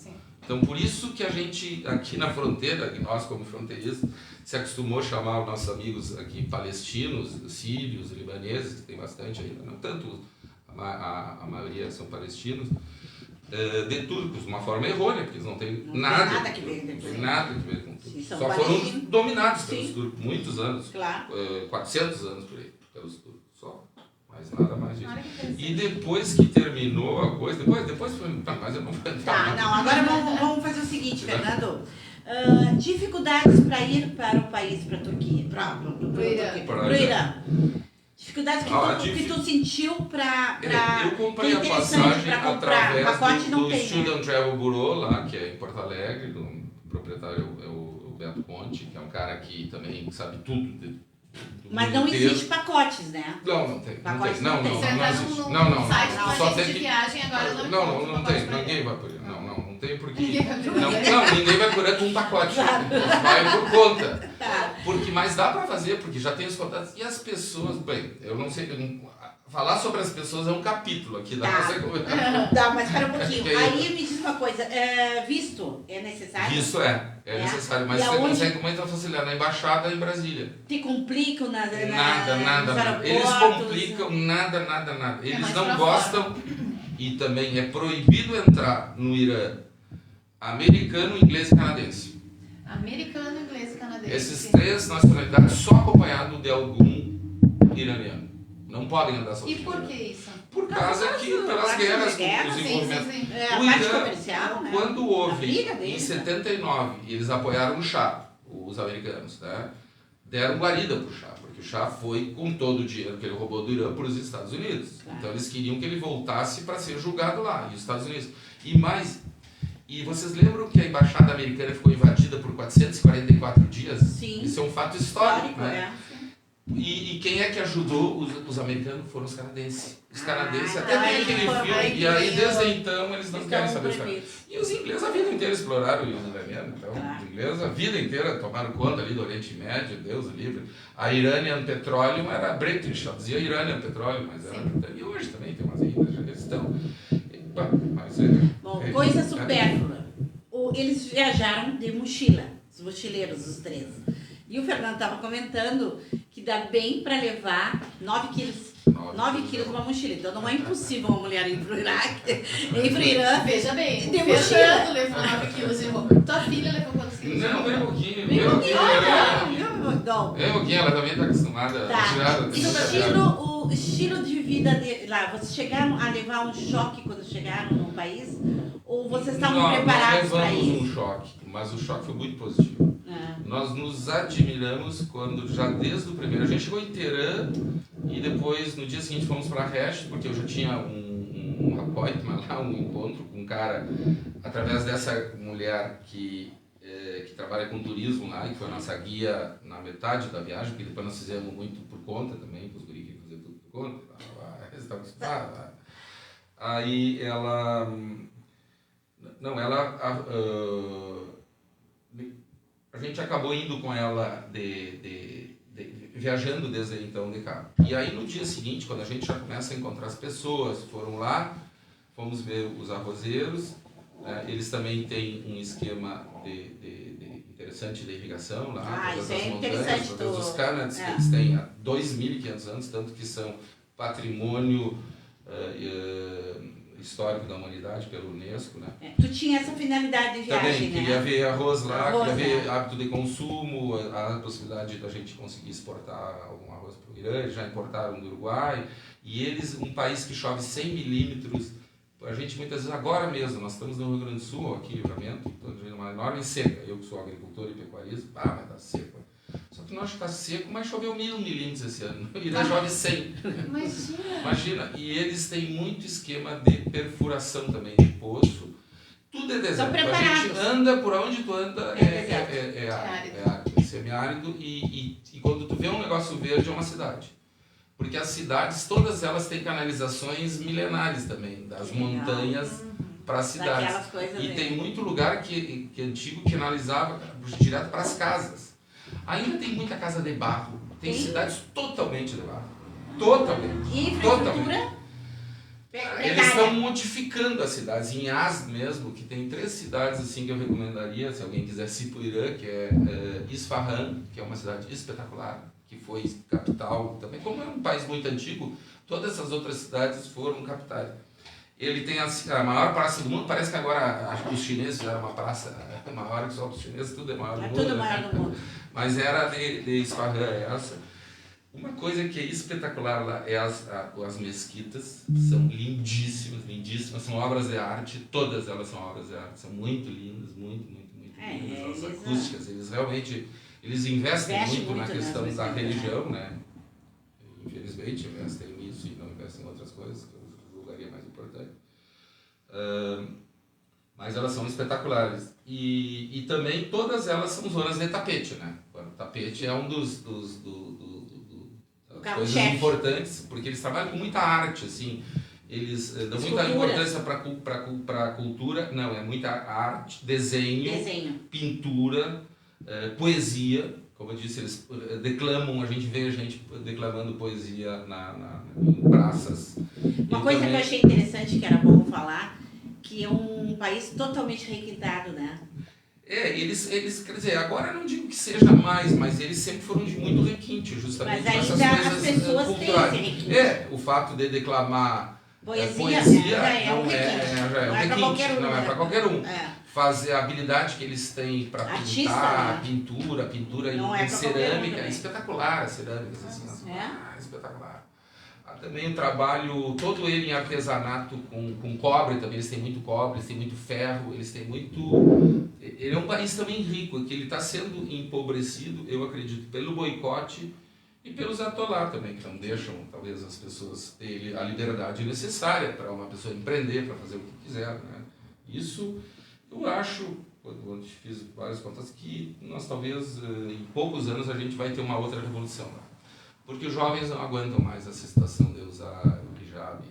[SPEAKER 2] Então, por isso que a gente, aqui na fronteira, nós como fronteiristas, se acostumou a chamar os nossos amigos aqui palestinos, sírios, libaneses, que tem bastante ainda, não tanto, a maioria são palestinos, de turcos, de uma forma errônea, porque eles não têm nada
[SPEAKER 1] que ver depois.
[SPEAKER 2] Nada que ver com tudo.
[SPEAKER 1] Sim,
[SPEAKER 2] só foram dominados pelos
[SPEAKER 1] Sim.
[SPEAKER 2] turcos, muitos anos,
[SPEAKER 1] Claro.
[SPEAKER 2] 400 anos por aí, pelos turcos, só. Mas nada mais disso.
[SPEAKER 3] Olha que interessante.
[SPEAKER 2] E depois que terminou a coisa, depois foi, mas eu não vou entrar.
[SPEAKER 1] Tá, não, agora vamos fazer o seguinte, Fernando. Dificuldades para ir para o país, para a Turquia, para o Irã. Dificuldades que tu sentiu para
[SPEAKER 2] eu comprei a passagem através do Student Travel Bureau lá, que é em Porto Alegre, do proprietário é o Beto Ponte, que é um cara que também sabe tudo.
[SPEAKER 1] Mas não existe pacotes, né?
[SPEAKER 2] Não tem.
[SPEAKER 1] Pacotes
[SPEAKER 2] Não
[SPEAKER 1] tem.
[SPEAKER 2] existe.
[SPEAKER 3] Não, site
[SPEAKER 2] Não,
[SPEAKER 3] de
[SPEAKER 2] só tem
[SPEAKER 3] de viagem agora
[SPEAKER 2] não tem. Ninguém vai por aí. Não tem porque...
[SPEAKER 3] Ninguém vai por aí.
[SPEAKER 2] Não, ninguém vai por aí com um pacote. Vai por conta.
[SPEAKER 1] Tá.
[SPEAKER 2] Mas dá pra fazer, porque já tem os contatos. E as pessoas, bem, eu não sei... Falar sobre as pessoas é um capítulo aqui da nossa conversa.
[SPEAKER 1] Tá, mas espera um pouquinho. Aí me diz uma coisa, visto é necessário?
[SPEAKER 2] Visto é necessário, mas você consegue com muita facilidade na embaixada em Brasília.
[SPEAKER 1] Te complicam
[SPEAKER 2] Nada.
[SPEAKER 1] nos aeroportos?
[SPEAKER 2] Eles complicam nada. Eles não gostam e também é proibido entrar no Irã americano, inglês e canadense.
[SPEAKER 3] Americano, inglês e canadense.
[SPEAKER 2] Esses três nacionalidades só acompanhado de algum iraniano. Não podem andar sozinhos.
[SPEAKER 3] E por que isso?
[SPEAKER 2] Por causa que pelas guerras, os envolvimentos.
[SPEAKER 3] Sim.
[SPEAKER 1] A parte comercial, né?
[SPEAKER 2] Quando houve,
[SPEAKER 1] deles,
[SPEAKER 2] em 79, eles apoiaram o Shah, os americanos, né? Deram guarida para o Shah, porque o Shah foi com todo o dinheiro que ele roubou do Irã para os Estados Unidos.
[SPEAKER 1] Claro.
[SPEAKER 2] Então eles queriam que ele voltasse para ser julgado lá, e os Estados Unidos. E vocês lembram que a embaixada americana ficou invadida por 444 dias?
[SPEAKER 1] Sim.
[SPEAKER 2] Isso é um fato histórico, né?
[SPEAKER 1] É.
[SPEAKER 2] E quem é que ajudou os americanos foram os canadenses. Os canadenses até
[SPEAKER 1] então
[SPEAKER 2] tem
[SPEAKER 1] aí
[SPEAKER 2] aquele
[SPEAKER 1] foi-
[SPEAKER 2] filme,
[SPEAKER 1] aí
[SPEAKER 2] e aí
[SPEAKER 1] que
[SPEAKER 2] desde então eles não querem saber os
[SPEAKER 1] proibidos.
[SPEAKER 2] caras. E os ingleses a vida inteira exploraram os iranianos. Então,
[SPEAKER 1] Claro.
[SPEAKER 2] os ingleses a vida inteira tomaram conta ali do Oriente Médio, Deus o livre. A Iranian Petroleum era British, ela dizia Iranian Petroleum, mas era britânica. E hoje também tem umas ilhas, eles estão.
[SPEAKER 1] Bom, coisa supérflua. Eles viajaram de mochila, os mochileiros, os três. E o Fernando estava comentando que dá bem para levar 9 quilos. 9 quilos numa mochila. Então não é impossível uma mulher ir pro Iraque, ir pro Irã.
[SPEAKER 3] Veja bem,
[SPEAKER 1] De
[SPEAKER 3] o
[SPEAKER 1] mochila.
[SPEAKER 3] Fernando levou 9 quilos de roupa. Tua filha levou quantos quilos de
[SPEAKER 2] Não,
[SPEAKER 3] roupa?
[SPEAKER 2] bem pouquinho.
[SPEAKER 1] Bem pouquinho,
[SPEAKER 2] Bem pouquinho, ela também está acostumada
[SPEAKER 1] Tá.
[SPEAKER 2] a tirar.
[SPEAKER 1] O estilo de vida lá, vocês chegaram a levar um choque quando chegaram no país? Ou vocês estavam preparados para
[SPEAKER 2] Nós levamos
[SPEAKER 1] isso?
[SPEAKER 2] um choque, mas o choque foi muito positivo. Nós nos admiramos quando já desde o primeiro, a gente chegou em Teherã e depois no dia seguinte fomos para Rest, porque eu já tinha um appointment lá, um encontro com um cara, através dessa mulher que trabalha com turismo lá, e que foi a nossa guia na metade da viagem, porque depois nós fizemos muito por conta também, que os guris queriam fazer tudo por conta, aí ela... Não, a gente acabou indo com ela viajando desde então de carro. E aí no dia seguinte, quando a gente já começa a encontrar as pessoas, foram lá, fomos ver os arrozeiros, eles também têm um esquema interessante de irrigação lá, todas
[SPEAKER 1] isso
[SPEAKER 2] as
[SPEAKER 1] é
[SPEAKER 2] montanhas,
[SPEAKER 1] interessante.
[SPEAKER 2] todos os câmeras que eles têm há 2.500 anos, tanto que são patrimônio histórico da humanidade pelo Unesco, né?
[SPEAKER 1] Tu tinha essa finalidade de viagem,
[SPEAKER 2] Também
[SPEAKER 1] né?
[SPEAKER 2] queria ver arroz lá,
[SPEAKER 1] Arroz,
[SPEAKER 2] queria ver hábito de consumo, a possibilidade da gente conseguir exportar algum arroz para o Irã, eles já importaram do Uruguai, e eles, um país que chove 100 milímetros, a gente muitas vezes, agora mesmo, nós estamos no Rio Grande do Sul, aqui em Livramento, estamos vendo uma enorme seca, eu que sou agricultor e pecuarista, vai dar seca. Só que nós está seco, mas choveu 1.000 milímetros esse ano, no Irã chove 100. Imagina, e eles têm muito esquema de perfuração também de poço, tudo é deserto. A gente anda, por onde tu anda, é árido, é semiárido, e quando tu vê um negócio verde é uma cidade. Porque as cidades, todas elas têm canalizações milenares também, das montanhas para as cidades. E tem muito lugar que antigo que canalizava direto para as casas. Ainda tem muita casa de barro, tem cidades totalmente de barro. Totalmente.
[SPEAKER 1] E infraestrutura?
[SPEAKER 2] Eles estão modificando as cidades. Em Yazd mesmo, que tem 3 cidades assim que eu recomendaria, se alguém quisesse ir para o Irã, que é Isfahan, que é uma cidade espetacular, que foi capital também. Como é um país muito antigo, todas essas outras cidades foram capitais. Ele tem a maior praça do mundo. Parece que agora os chineses fizeram uma praça maior que só os chineses, tudo é maior do mundo.
[SPEAKER 1] É tudo maior do mundo.
[SPEAKER 2] Mas era de Isfahan essa. Uma coisa que é espetacular lá é as mesquitas, são lindíssimas, lindíssimas, são obras de arte, todas elas são obras de arte, são muito lindas, muito lindas, as acústicas, eles realmente, investem muito na questão da religião, né? Infelizmente investem nisso e não investem em outras coisas, que eu julgaria mais importante. Mas elas são espetaculares. E também todas elas são zonas de tapete, né? O tapete é um dos coisas importantes, porque eles trabalham com muita arte, assim, eles dão muita importância para a cultura, não, é muita arte, desenho. Pintura, poesia, como eu disse, eles declamam, a gente vê gente declamando poesia em praças.
[SPEAKER 1] Uma coisa que eu achei interessante, que era bom falar, que é um país totalmente requintado, né?
[SPEAKER 2] Eles, quer dizer, agora eu não digo que seja mais, mas eles sempre foram de muito requinte, justamente
[SPEAKER 1] mas
[SPEAKER 2] essas
[SPEAKER 1] ainda
[SPEAKER 2] coisas
[SPEAKER 1] as pessoas
[SPEAKER 2] culturais.
[SPEAKER 1] têm esse requinte.
[SPEAKER 2] O fato de declamar
[SPEAKER 1] poesia
[SPEAKER 2] não é para qualquer um. Fazer a habilidade que eles têm para pintar, né? pintura em cerâmica, espetacular, as cerâmicas, assim, espetacular. Também o trabalho, todo ele em artesanato com cobre também, eles têm muito cobre, eles têm muito ferro, eles têm muito... Ele é um país também rico, que ele está sendo empobrecido, eu acredito, pelo boicote e pelos atolados também, que não deixam, talvez, as pessoas terem a liberdade necessária para uma pessoa empreender, para fazer o que quiser, né? Isso, eu acho, quando fiz várias contas, que nós talvez, em poucos anos, a gente vai ter uma outra revolução, né? Porque os jovens não aguentam mais essa situação de usar o hijab.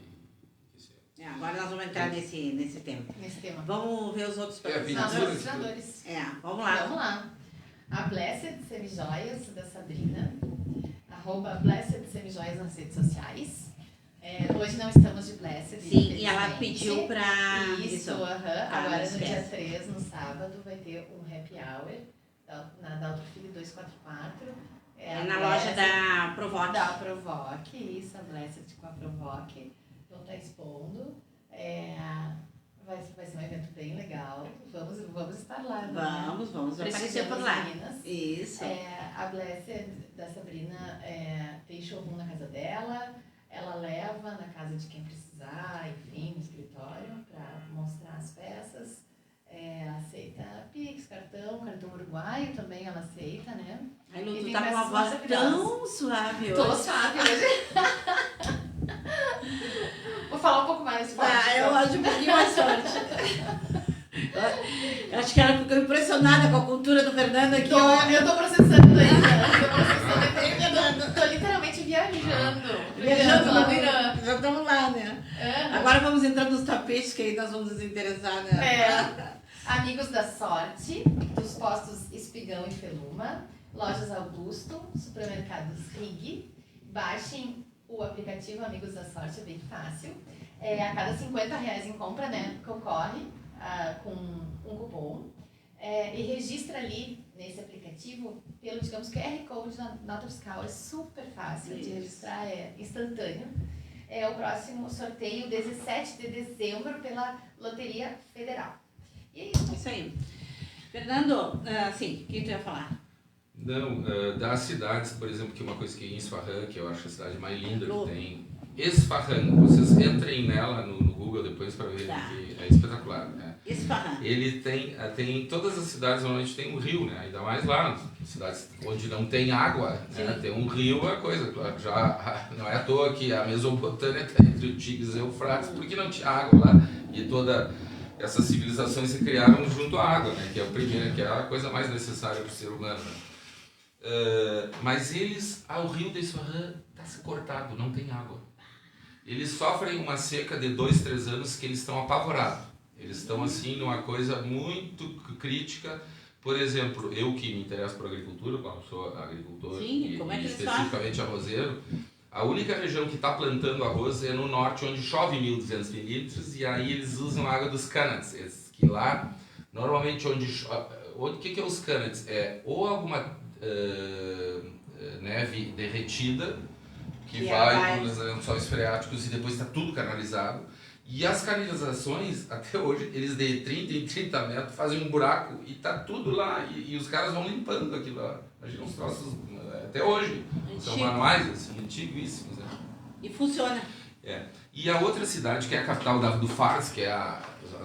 [SPEAKER 1] Agora nós vamos entrar nesse tema. Vamos ver os outros
[SPEAKER 3] patrocinadores.
[SPEAKER 1] Vamos lá.
[SPEAKER 3] Vamos lá. A Blessed Semijoias, da Sabrina. @Blessed Semijoias nas redes sociais. Hoje não estamos de Blessed.
[SPEAKER 1] Sim, e ela pediu pra...
[SPEAKER 3] Isso. Agora no dia 3, no sábado, vai ter um happy hour na Dalto Filho 244.
[SPEAKER 1] Na loja da Provoque.
[SPEAKER 3] Da Provoque, isso, a Blessed com a Provoque. Vão estar expondo. Vai ser um evento bem legal. Vamos estar lá.
[SPEAKER 1] Vamos aparecer por lá.
[SPEAKER 3] Meninas.
[SPEAKER 1] Isso.
[SPEAKER 3] A Blessed da Sabrina tem showroom na casa dela. Ela leva na casa de quem precisar, enfim, no escritório, para mostrar as peças. Aceita Pix, cartão uruguaio também ela aceita, né?
[SPEAKER 1] Ai, Lu, tu tá com uma voz tão suave hoje.
[SPEAKER 3] Tô suave hoje. Vou falar um pouco mais forte.
[SPEAKER 1] Eu acho um pouquinho mais forte. Eu acho que ela ficou impressionada com a cultura do Fernando aqui.
[SPEAKER 3] Eu tô processando ainda. Tô literalmente viajando lá no Irã.
[SPEAKER 1] Já estamos lá, né? Agora vamos entrar nos tapetes, que aí nós vamos nos interessar, né?
[SPEAKER 3] Amigos da Sorte, dos postos Espigão e Feluma, lojas Augusto, supermercados Rig. Baixem o aplicativo Amigos da Sorte, é bem fácil. A cada R$50 em compra, né, concorre com um cupom. E registra ali nesse aplicativo pelo, digamos, QR Code na nota fiscal. É super fácil de registrar, é instantâneo. O próximo sorteio, 17 de dezembro, pela Loteria Federal. E é isso.
[SPEAKER 1] Isso aí. Fernando, sim, o que tu ia falar?
[SPEAKER 2] Não, das cidades, por exemplo, que é uma coisa que em Isfahan, que eu acho a cidade mais linda que tem. Isfahan, vocês entrem nela no Google depois para ver, que é espetacular, né?
[SPEAKER 1] Isfahan.
[SPEAKER 2] Ele tem todas as cidades onde tem um rio, né? Ainda mais lá, cidades onde não tem água, né? Tem um rio, é coisa, claro, já não é à toa que a Mesopotâmia está entre o Tigres e o Eufrates, porque não tinha água lá, e toda essas civilizações se criaram junto à água, né? Que é o primeiro, que é a coisa mais necessária para o ser humano, né? Mas o rio de Isfahan está cortado, não tem água. Eles sofrem uma seca de 2-3 anos que eles estão apavorados. Eles estão assim numa coisa muito crítica. Por exemplo, eu que me interesso por agricultura, como sou agricultor e especificamente arrozeiro, A única região que está plantando arroz é no norte, onde chove 1.200 milímetros, e aí eles usam a água dos cânads, que lá, normalmente, o que é os cânads? É ou alguma neve derretida, que vai para os lençóis freáticos e depois está tudo canalizado. E as canalizações, até hoje, eles de 30 em 30 metros fazem um buraco e tá tudo lá. E os caras vão limpando aquilo lá. Imagina uns troços, até hoje. São manuais, assim, antiguíssimos. Né?
[SPEAKER 1] E funciona.
[SPEAKER 2] E a outra cidade, que é a capital do Fars, que é a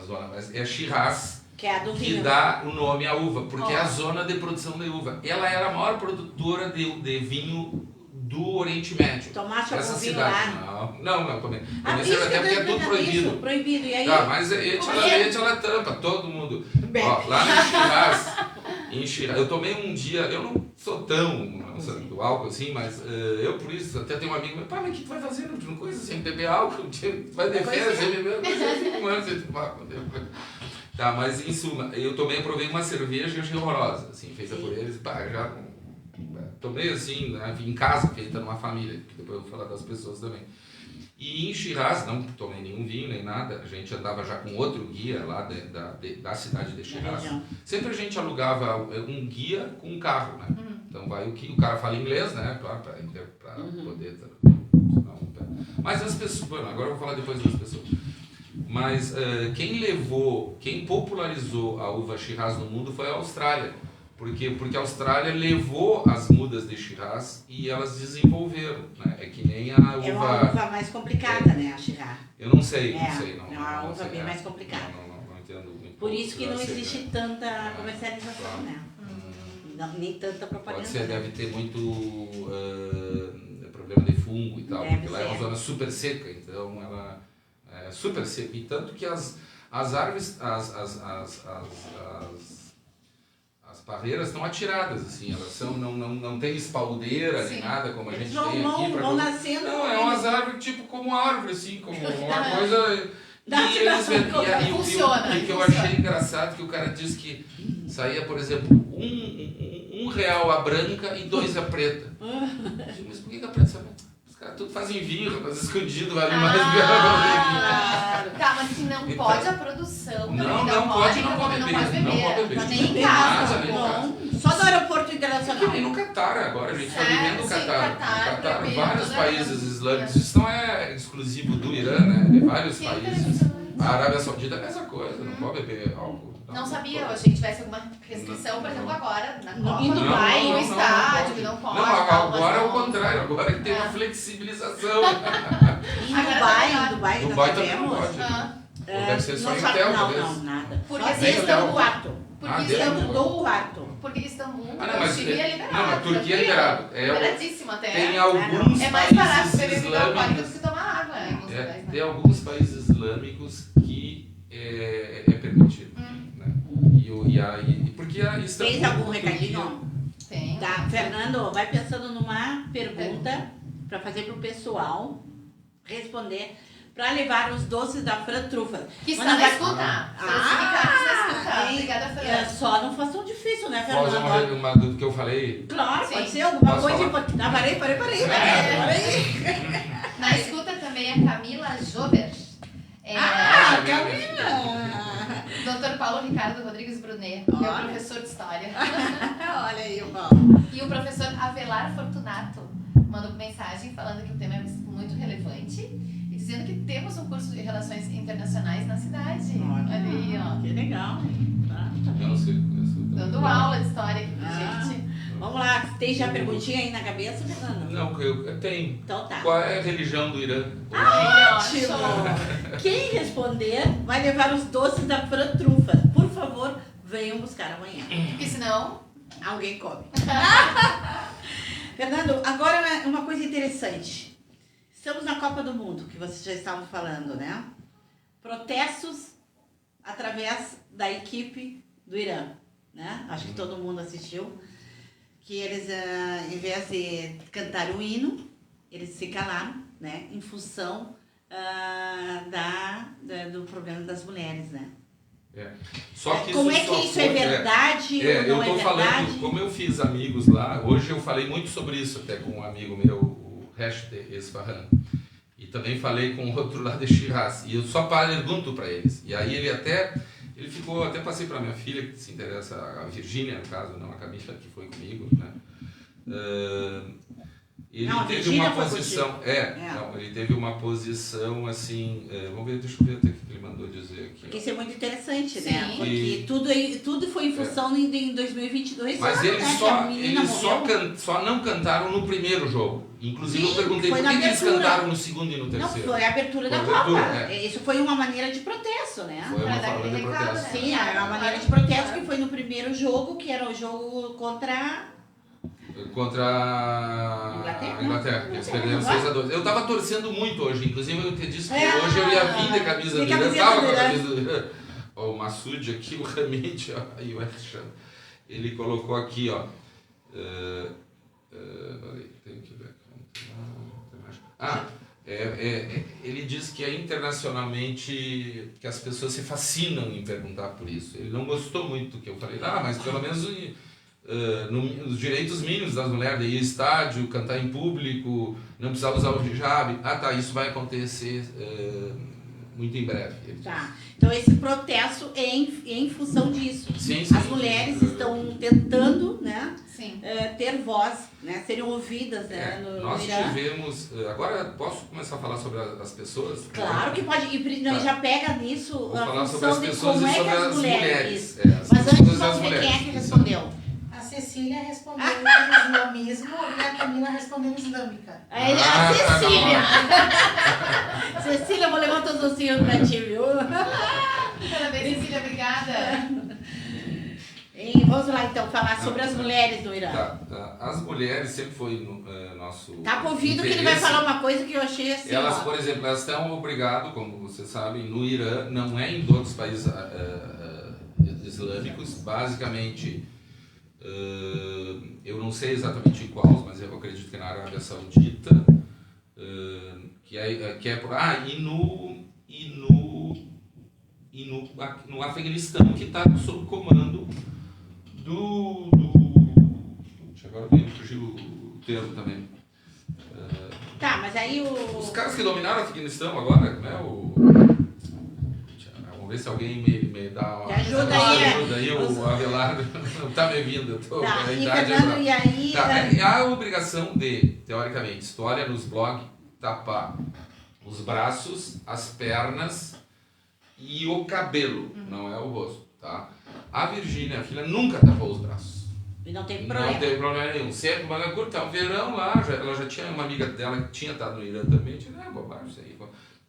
[SPEAKER 2] zona mais... é Shiraz,
[SPEAKER 1] que é a do vinho.
[SPEAKER 2] Que dá o nome à uva, porque é a zona de produção de uva. Ela era a maior produtora de vinho do Oriente Médio.
[SPEAKER 1] Tomaste algum vinho
[SPEAKER 2] cidade.
[SPEAKER 1] lá?
[SPEAKER 2] Não, também.
[SPEAKER 1] Até porque é tudo proibido.
[SPEAKER 2] Isso,
[SPEAKER 1] proibido. E aí?
[SPEAKER 2] Mas ela tampa, todo mundo. Ó, lá em Shiraz, eu tomei um dia, eu não sou tão do álcool assim, mas eu por isso, até tenho um amigo meu, mas o que tu vai fazer? Não coisa sem beber álcool, tu vai de férias sem beber, Tá, mas em suma, eu provei uma cerveja e achei horrorosa, assim, feita por eles, já tomei assim, né, em casa, feita numa família, que depois eu vou falar das pessoas também. E em Shiraz, não tomei nenhum vinho nem nada, a gente andava já com outro guia lá da cidade de Shiraz. Sempre a gente alugava um guia com um carro, né? Então vai o cara fala inglês, né? Claro, para poder... Mas as pessoas... Bueno, agora eu vou falar depois das pessoas. Mas quem popularizou a uva Shiraz no mundo foi a Austrália. Porque a Austrália levou as mudas de Shiraz e elas desenvolveram, né? É que nem a uva...
[SPEAKER 1] É uma uva mais complicada, né, a Shiraz.
[SPEAKER 2] Eu não sei.
[SPEAKER 1] É uma uva bem mais complicada.
[SPEAKER 2] Não entendo muito.
[SPEAKER 1] Por isso que não existe tanta comercialização, né? Nem tanta propaganda.
[SPEAKER 2] Pode ser, deve ter muito problema de fungo e tal, porque lá é uma zona super seca, então ela é super seca. E tanto que as árvores, as parreiras estão atiradas, assim, elas não tem espaldeira nem nada como a gente tem aqui.
[SPEAKER 1] Vão nascendo.
[SPEAKER 2] Não, é umas árvores tipo como árvore, assim, como uma coisa... E o que eu achei engraçado que o cara disse que saía, por exemplo, R$1 a branca e 2 a preta. Mas por que a preta? Os caras tudo fazem vinho, mas escondido vale mais do que
[SPEAKER 3] a Tá, mas se não pode a produção,
[SPEAKER 2] não pode beber.
[SPEAKER 3] Nem em casa.
[SPEAKER 1] Só no aeroporto internacional.
[SPEAKER 2] E no Catar agora, a gente está vivendo o Catar. No Catar, vários países islâmicos. Isso não é exclusivo do Irã, né? De vários países. A Arábia Saudita é a mesma coisa, não pode beber álcool.
[SPEAKER 3] Não sabia, eu achei que tivesse alguma restrição, por exemplo, agora, na Copa,
[SPEAKER 1] no
[SPEAKER 3] estádio, não pode.
[SPEAKER 2] Não, agora é o contrário, agora que tem uma flexibilização.
[SPEAKER 1] Em Dubai
[SPEAKER 2] também não pode. Deve ser só em hotel, talvez.
[SPEAKER 1] Não, nada.
[SPEAKER 3] Porque
[SPEAKER 1] Istambul, quarto.
[SPEAKER 3] Istambul
[SPEAKER 1] do quarto.
[SPEAKER 3] Porque Istambul,
[SPEAKER 2] mas
[SPEAKER 3] é liberado.
[SPEAKER 2] Não, a Turquia é liberado.
[SPEAKER 3] Liberadíssimo até.
[SPEAKER 2] Tem alguns
[SPEAKER 3] é mais barato
[SPEAKER 2] países
[SPEAKER 3] beber bebida alcoólica do
[SPEAKER 2] islâmicos.
[SPEAKER 3] que tomar água.
[SPEAKER 2] Tem alguns países islâmicos que é permitido. Né? Porque a Istambul...
[SPEAKER 1] Fez algum recadinho?
[SPEAKER 3] Tem.
[SPEAKER 1] Tá, Fernando, vai pensando numa pergunta para fazer pro pessoal responder, para levar os doces da Fran Trufa.
[SPEAKER 3] Que está na escuta. Obrigada, Fran.
[SPEAKER 1] Só não fosse tão difícil, né,
[SPEAKER 2] Fernando? Pode uma do que eu falei?
[SPEAKER 1] Claro, pode ser alguma coisa importante. Parei.
[SPEAKER 3] Na escuta também a Camila Jober.
[SPEAKER 1] Camila!
[SPEAKER 3] Dr. Paulo Ricardo Rodrigues Brunet, que é o professor de História.
[SPEAKER 1] Olha aí, o Paulo.
[SPEAKER 3] E o professor Avelar Fortunato mandou mensagem falando que o tema é muito relevante e dizendo que temos um curso de Relações Internacionais na cidade. Olha aí, ó.
[SPEAKER 1] Que legal.
[SPEAKER 2] Eu não sei.
[SPEAKER 3] Dando aula de História aqui pra gente.
[SPEAKER 1] Vamos lá, tem já perguntinha aí na cabeça, Fernando?
[SPEAKER 2] Não, eu tenho.
[SPEAKER 1] Então tá.
[SPEAKER 2] Qual é a religião do Irã?
[SPEAKER 1] Ótimo! Quem responder vai levar os doces da Fran Trufa. Por favor, venham buscar amanhã.
[SPEAKER 3] Porque senão...
[SPEAKER 1] alguém come. Fernando, agora uma coisa interessante. Estamos na Copa do Mundo, que vocês já estavam falando, né? Protestos através da equipe do Irã, né? Acho que todo mundo assistiu. Que eles, em vez de cantar o hino, eles se calaram, né? Em função do problema das mulheres, né?
[SPEAKER 2] Só que
[SPEAKER 1] como é que isso é verdade ou não
[SPEAKER 2] eu tô
[SPEAKER 1] é
[SPEAKER 2] falando,
[SPEAKER 1] verdade?
[SPEAKER 2] como eu fiz amigos lá, hoje eu falei muito sobre isso até com um amigo meu, Resh de Esfahan. E também falei com outro lá de Shiraz. E eu só pergunto para eles. E aí ele ficou, até passei para minha filha, que se interessa, a Virgínia, no caso, não a Camila, que foi comigo, né? Ele teve uma posição, ele teve uma posição assim, vamos ver, deixa eu ver até o que ele mandou dizer aqui.
[SPEAKER 1] Porque isso é muito interessante,
[SPEAKER 3] Sim.
[SPEAKER 1] né? Porque tudo foi em função em 2022.
[SPEAKER 2] Mas eles só não cantaram no primeiro jogo. Inclusive eu perguntei por que eles cantaram no segundo e no terceiro.
[SPEAKER 1] Não, foi a abertura da Copa. Isso foi uma maneira de protesto, né?
[SPEAKER 2] Foi uma forma de protesto.
[SPEAKER 1] Sim, é uma maneira de protesto que foi no primeiro jogo, que era o jogo contra a Inglaterra, que eles perderam 6-2. Eu tava torcendo muito hoje, inclusive eu te disse que hoje eu ia vir de camisa do Irã, eu tava com a camisa do Irã. Ó, o Massoud aqui, o Hamid, aí o Erchan, ele colocou aqui, ó. Tenho que ver. Ele diz que é internacionalmente que as pessoas se fascinam em perguntar por isso. Ele não gostou muito do que eu falei, mas pelo menos nos direitos mínimos das mulheres, de ir ao estádio, cantar em público, não precisar usar o hijab. Isso vai acontecer muito em breve. Tá. Então esse protesto é em função disso.
[SPEAKER 2] Sim.
[SPEAKER 1] As mulheres estão tentando, né,
[SPEAKER 3] Sim.
[SPEAKER 1] ter voz, né, serem ouvidas, né,
[SPEAKER 2] nós
[SPEAKER 1] no Irã.
[SPEAKER 2] tivemos... Agora posso começar a falar sobre as pessoas?
[SPEAKER 1] Claro que pode, já pega nisso
[SPEAKER 2] Vou
[SPEAKER 1] a
[SPEAKER 2] falar sobre
[SPEAKER 1] função
[SPEAKER 2] as
[SPEAKER 1] de
[SPEAKER 2] pessoas
[SPEAKER 1] como
[SPEAKER 2] e
[SPEAKER 1] é que
[SPEAKER 2] sobre
[SPEAKER 1] as
[SPEAKER 2] as
[SPEAKER 1] mulheres...
[SPEAKER 2] mulheres.
[SPEAKER 1] Mas antes vamos ver quem é que respondeu.
[SPEAKER 4] A Cecília respondeu no islamismo e a Camila respondeu islâmica.
[SPEAKER 1] A Cecília! Cecília, eu vou levar todos os docinhos pra ti, viu?
[SPEAKER 3] Parabéns, Cecília, obrigada.
[SPEAKER 1] Vamos lá então, falar sobre as mulheres no Irã.
[SPEAKER 2] Tá. As mulheres sempre foi nosso
[SPEAKER 1] Tá com ouvido que ele vai falar uma coisa que eu achei assim.
[SPEAKER 2] Elas, por exemplo, elas estão obrigadas, como vocês sabem, no Irã, não é em outros países islâmicos, basicamente, eu não sei exatamente quais, mas eu acredito que na Arábia Saudita, no Afeganistão, que está sob comando agora me fugiu o termo também.
[SPEAKER 1] Tá, mas aí
[SPEAKER 2] os caras que dominaram o Afeganistão agora, né? Vamos ver se alguém me dá uma
[SPEAKER 1] ajuda
[SPEAKER 2] aí, o Abelardo não está me vindo.
[SPEAKER 1] Tá,
[SPEAKER 2] a
[SPEAKER 1] e
[SPEAKER 2] idade
[SPEAKER 1] Fernando, e aí...
[SPEAKER 2] Há a obrigação de, teoricamente, história nos blogs, tapar os braços, as pernas e o cabelo, não é o rosto, tá? A Virgínia, a filha, nunca tapou os braços.
[SPEAKER 1] E não tem problema.
[SPEAKER 2] Não tem problema nenhum. Sempre manga curta, tá um verão lá, ela já tinha uma amiga dela que tinha estado no Irã também, tinha bobagem isso aí.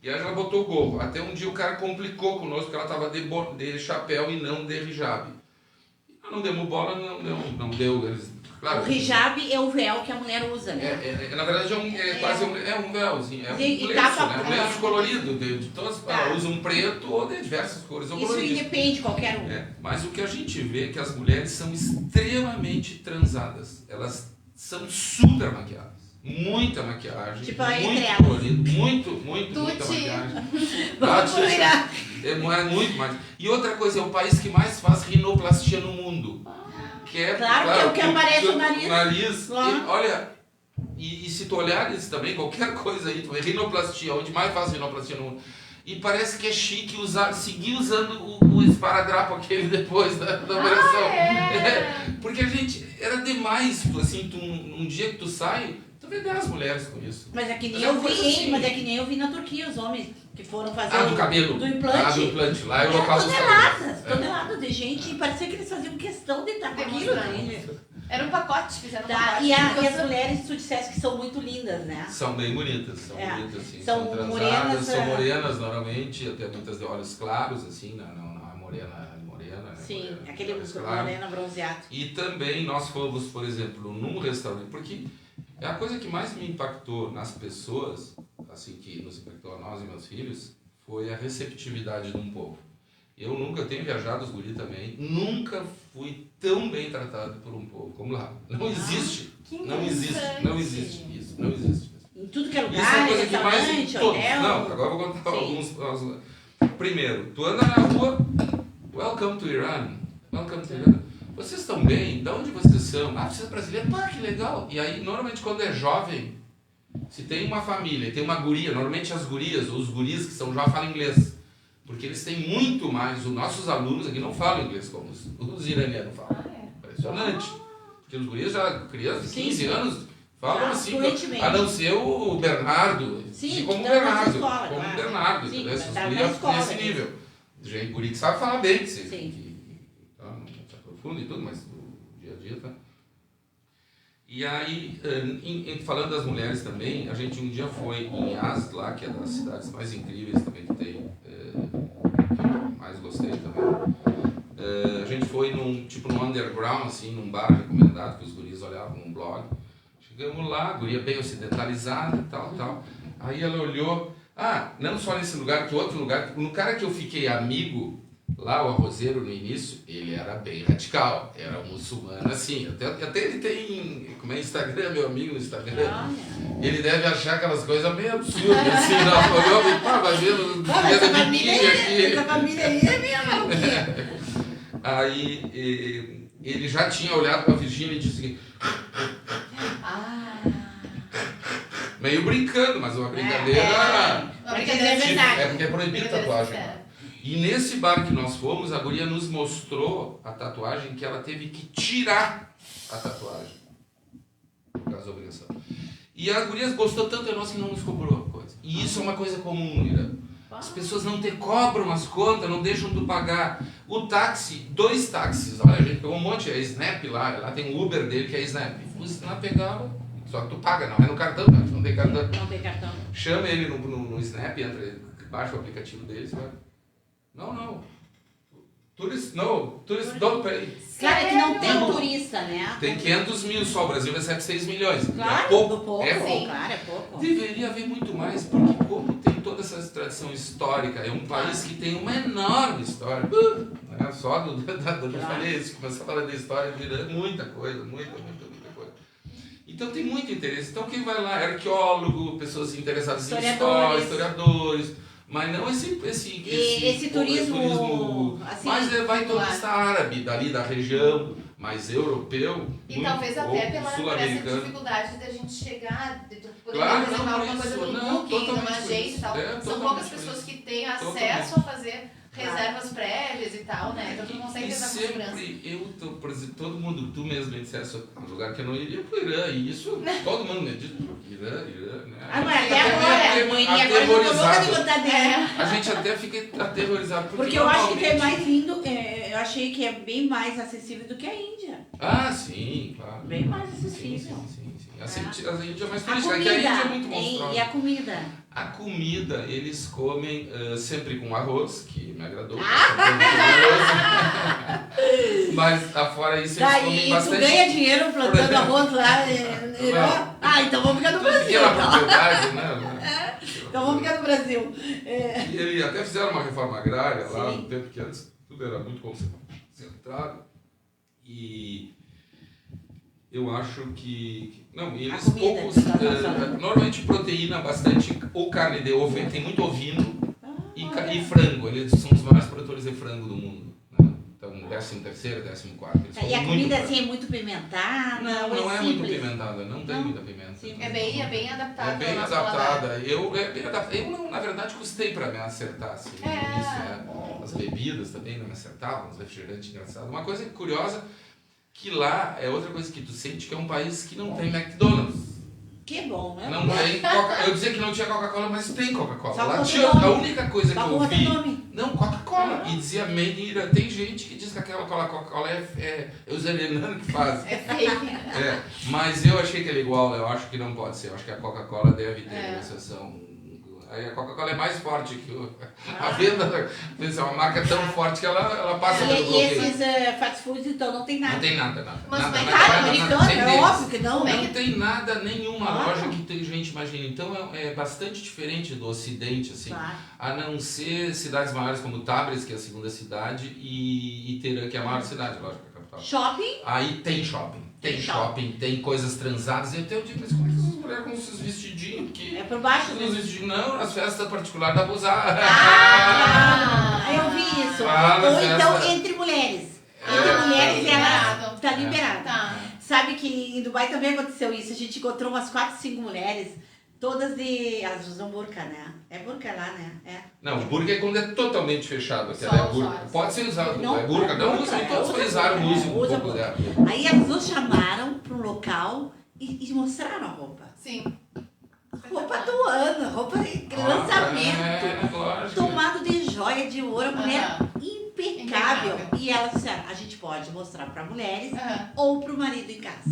[SPEAKER 2] E aí ela botou o gorro. Até um dia o cara complicou conosco, porque ela estava de chapéu e não de hijab. Não demos bola, não deu. Claro,
[SPEAKER 1] o hijab é o véu que a mulher usa, né?
[SPEAKER 2] Na verdade quase um véuzinho, um lenço, né? Um lenço colorido, de todas, ela usa um preto ou de diversas cores.
[SPEAKER 1] Isso independe, qualquer um.
[SPEAKER 2] Mas o que a gente vê é que as mulheres são extremamente transadas, elas são super maquiadas. Muita maquiagem,
[SPEAKER 1] tipo
[SPEAKER 2] muito colorido, muita maquiagem. É muito mais. E outra coisa, é o país que mais faz rinoplastia no mundo. Que é,
[SPEAKER 1] claro, que aparece o
[SPEAKER 2] nariz. Olha, e se tu olhares também, qualquer coisa aí, tu vê rinoplastia, onde mais faz rinoplastia no mundo. E parece que é chique seguir usando o esparadrapo aquele depois da operação. Porque a gente, era demais, assim, um dia que tu sai, tu vê 10 mulheres com isso.
[SPEAKER 1] Mas é que nem eu vi na Turquia, os homens que foram fazer
[SPEAKER 2] do cabelo.
[SPEAKER 1] Do implante.
[SPEAKER 2] Do implante. Lá é o local dos
[SPEAKER 1] toneladas de gente, e parecia que eles faziam questão de estar com aquilo.
[SPEAKER 3] Era um pacote, fizeram um pacote.
[SPEAKER 1] E as mulheres, tu disseste que são muito lindas, né?
[SPEAKER 2] São bem bonitas, bonitas, sim.
[SPEAKER 1] São
[SPEAKER 2] transadas, são morenas normalmente, até muitas de olhos claros, assim, não a morena, né?
[SPEAKER 1] Sim, aquele morena bronzeado.
[SPEAKER 2] E também nós fomos, por exemplo, num restaurante, porque a coisa que mais me impactou nas pessoas, assim, que nos impactou a nós e meus filhos, foi a receptividade de um povo. Eu nunca tenho viajado, os guri também, nunca fui tão bem tratado por um povo como lá. Não existe isso.
[SPEAKER 1] Em tudo que é lugar,
[SPEAKER 2] isso é a coisa que mais
[SPEAKER 1] hotel...
[SPEAKER 2] Não, agora eu vou contar alguns... Primeiro, tu anda na rua, welcome to Iran. Vocês estão bem? De onde vocês são? Você é brasileiro? Pá, que legal. E aí, normalmente, quando é jovem, Se tem uma família, tem uma guria, normalmente as gurias ou os guris que são já falam inglês. Porque eles têm muito mais, os nossos alunos aqui não falam inglês como os iranianos falam. Impressionante. Porque os gurias já, crianças de 15 anos, falam assim, a não ser o Bernardo,
[SPEAKER 1] Sim,
[SPEAKER 2] como o
[SPEAKER 1] tá
[SPEAKER 2] Bernardo,
[SPEAKER 1] escola,
[SPEAKER 2] como o
[SPEAKER 1] claro.
[SPEAKER 2] Bernardo,
[SPEAKER 1] Sim,
[SPEAKER 2] entendeu? Esses
[SPEAKER 1] tá na
[SPEAKER 2] gurias
[SPEAKER 1] escola,
[SPEAKER 2] nesse
[SPEAKER 1] né?
[SPEAKER 2] nível. Gente, guri que sabe falar bem,
[SPEAKER 1] Sim.
[SPEAKER 2] não se aprofunda e tudo, mas o dia a dia tá. E aí, falando das mulheres também, a gente um dia foi em Yazd, lá, que é das cidades mais incríveis também que tem, que eu mais gostei também. A gente foi num underground, assim, num bar recomendado, que os guris olhavam num blog. Chegamos lá, a guria bem ocidentalizada, tal. Aí ela olhou, não só nesse lugar, que outro lugar, no cara que eu fiquei amigo, lá o arrozeiro no início, ele era bem radical, era um muçulmano assim, até ele tem, como é Instagram, meu amigo no Instagram, ele deve achar aquelas coisas meio absurdas, assim, vai vendo,
[SPEAKER 1] essa
[SPEAKER 2] biquíni aqui.
[SPEAKER 1] Essa família aí é minha.
[SPEAKER 2] Aí ele já tinha olhado para a Virgínia e disse que meio brincando, mas uma brincadeira.
[SPEAKER 3] Uma brincadeira verdade.
[SPEAKER 2] É porque é proibido tatuagem. E nesse bar que nós fomos, a guria nos mostrou a tatuagem que ela teve que tirar a tatuagem. Por causa da obrigação. E a guria gostou tanto de nós que não nos cobrou a coisa. E isso é uma coisa comum no Irã. As pessoas não te cobram as contas, não deixam de pagar. O táxi, 2 táxis, olha, a gente pegou um monte, é Snap lá tem o Uber dele que é Snap. O Snap pegava, só que tu paga, não é no cartão, não tem cartão.
[SPEAKER 1] Não tem cartão.
[SPEAKER 2] Chama ele no Snap, baixa o aplicativo deles, vai. Não. Tourists don't pay.
[SPEAKER 1] Claro, é que não tem turista, né?
[SPEAKER 2] Tem 500 mil só, o Brasil recebe 6 milhões.
[SPEAKER 1] Claro,
[SPEAKER 2] é pouco.
[SPEAKER 1] pouco.
[SPEAKER 2] É pouco.
[SPEAKER 1] Claro, é pouco.
[SPEAKER 2] Deveria haver muito mais, porque como tem toda essa tradição histórica, é um país que tem uma enorme história. Né? Só eu falei isso, começar a falar da história vira muita coisa, muita coisa. Então tem muito interesse. Então quem vai lá, arqueólogo, pessoas interessadas em história, historiadores. Mas não esse
[SPEAKER 1] turismo assim,
[SPEAKER 2] mas vai turista árabe, dali da região, mais europeu.
[SPEAKER 3] E talvez até por essa dificuldade da gente chegar, de poder reservar alguma coisa no Booking, numa agência e tal. São poucas pessoas que têm acesso a fazer reservas prévias e tal, né? Então tu não consegue ter essa segurança.
[SPEAKER 2] Por exemplo, todo mundo, tu mesmo me dissesse um lugar que eu não iria pro Irã, e isso todo mundo me diz, Irã, né?
[SPEAKER 1] Mas até agora, não iria agora, não vou botar dentro.
[SPEAKER 2] A gente até fica aterrorizado.
[SPEAKER 1] Porque eu acho que é mais lindo, eu achei que é bem mais acessível do que a Índia.
[SPEAKER 2] Sim, claro.
[SPEAKER 1] Bem mais acessível.
[SPEAKER 2] Sim. A Índia é mais turística, a Índia é muito monstruosa.
[SPEAKER 1] E a comida?
[SPEAKER 2] A comida, eles comem sempre com arroz, que me agradou. Mas afora isso, eles comem bastante.
[SPEAKER 1] Tu ganha dinheiro plantando arroz lá no Irã? Então vamos ficar no Brasil. Então vamos ficar no Brasil.
[SPEAKER 2] E eles até fizeram uma reforma agrária lá, no tempo que antes tudo era muito concentrado. E eu acho que... Não, eles poucos... normalmente proteína bastante, ou carne de ovo, tem muito ovino e frango. Eles são os maiores produtores de frango do mundo. Né? Então, 13º, 14º.
[SPEAKER 1] E a comida assim é muito pimentada?
[SPEAKER 2] Não é muito pimentada, não tem muita pimenta.
[SPEAKER 3] É bem adaptada.
[SPEAKER 2] É bem adaptada. Eu não, na verdade, custei para me acertar assim, no início, né? As bebidas também não me acertavam, os refrigerantes engraçados. Uma coisa curiosa, que lá é outra coisa que tu sente, que é um país que não tem McDonald's.
[SPEAKER 1] Que bom, né?
[SPEAKER 2] Não tem eu dizia que não tinha Coca-Cola, mas tem Coca-Cola. Lá tinha a única coisa que eu vi. Não, Coca-Cola. E dizia Made in Irã. Tem gente que diz que aquela Coca-Cola é os iranianos que fazem.
[SPEAKER 3] É fake.
[SPEAKER 2] Mas eu achei que ele é igual, eu acho que não pode ser. Eu acho que a Coca-Cola deve ter uma exceção. Aí a Coca-Cola é mais forte que a venda. É uma marca tão forte que ela passa pelo bloqueio.
[SPEAKER 1] E esses fast foods, então, não tem nada?
[SPEAKER 2] Não tem nada.
[SPEAKER 3] Mas
[SPEAKER 2] nada,
[SPEAKER 1] americano, é óbvio que não,
[SPEAKER 2] Não tem nada, nenhuma loja que tem gente, imagina. Então é bastante diferente do Ocidente, assim.
[SPEAKER 1] Claro.
[SPEAKER 2] A não ser cidades maiores como Tabriz, que é a segunda cidade, e Teherã, que é a maior cidade, lógico, a capital.
[SPEAKER 1] Shopping?
[SPEAKER 2] Aí tem shopping. Tem shopping, tem coisas transadas. E até eu digo, mas como é que essas mulheres com esses vestidinhos que...
[SPEAKER 1] É por baixo
[SPEAKER 2] os vestidinhos, não, nas festas particulares dá pra usar.
[SPEAKER 1] Eu vi isso.
[SPEAKER 2] Ou
[SPEAKER 1] então, entre mulheres. Entre mulheres, ela tá liberada.
[SPEAKER 3] Tá.
[SPEAKER 1] Sabe que em Dubai também aconteceu isso. A gente encontrou umas 4, 5 mulheres Todas de... Elas usam burca, né? É burca lá, né? É.
[SPEAKER 2] Não, burca é quando é totalmente fechado.
[SPEAKER 3] Só
[SPEAKER 2] Aquela é
[SPEAKER 3] os
[SPEAKER 2] burca.
[SPEAKER 3] olhos.
[SPEAKER 2] Pode ser usado,
[SPEAKER 1] Não,
[SPEAKER 2] é burca. Não
[SPEAKER 1] burca,
[SPEAKER 2] usa,
[SPEAKER 1] é,
[SPEAKER 2] todos
[SPEAKER 1] usa
[SPEAKER 2] utilizaram
[SPEAKER 1] burca,
[SPEAKER 2] música um
[SPEAKER 1] usa
[SPEAKER 2] pouco
[SPEAKER 1] burca.
[SPEAKER 2] dela.
[SPEAKER 1] Aí elas nos chamaram para um local e mostraram a roupa.
[SPEAKER 3] Sim.
[SPEAKER 1] Roupa do ano, roupa de lançamento.
[SPEAKER 2] É, lógico.
[SPEAKER 1] Tomado de joia de ouro, a mulher
[SPEAKER 3] Aham.
[SPEAKER 1] impecável.
[SPEAKER 3] Impecável.
[SPEAKER 1] E elas disseram, a gente pode mostrar para mulheres
[SPEAKER 3] Aham.
[SPEAKER 1] ou para o marido em casa.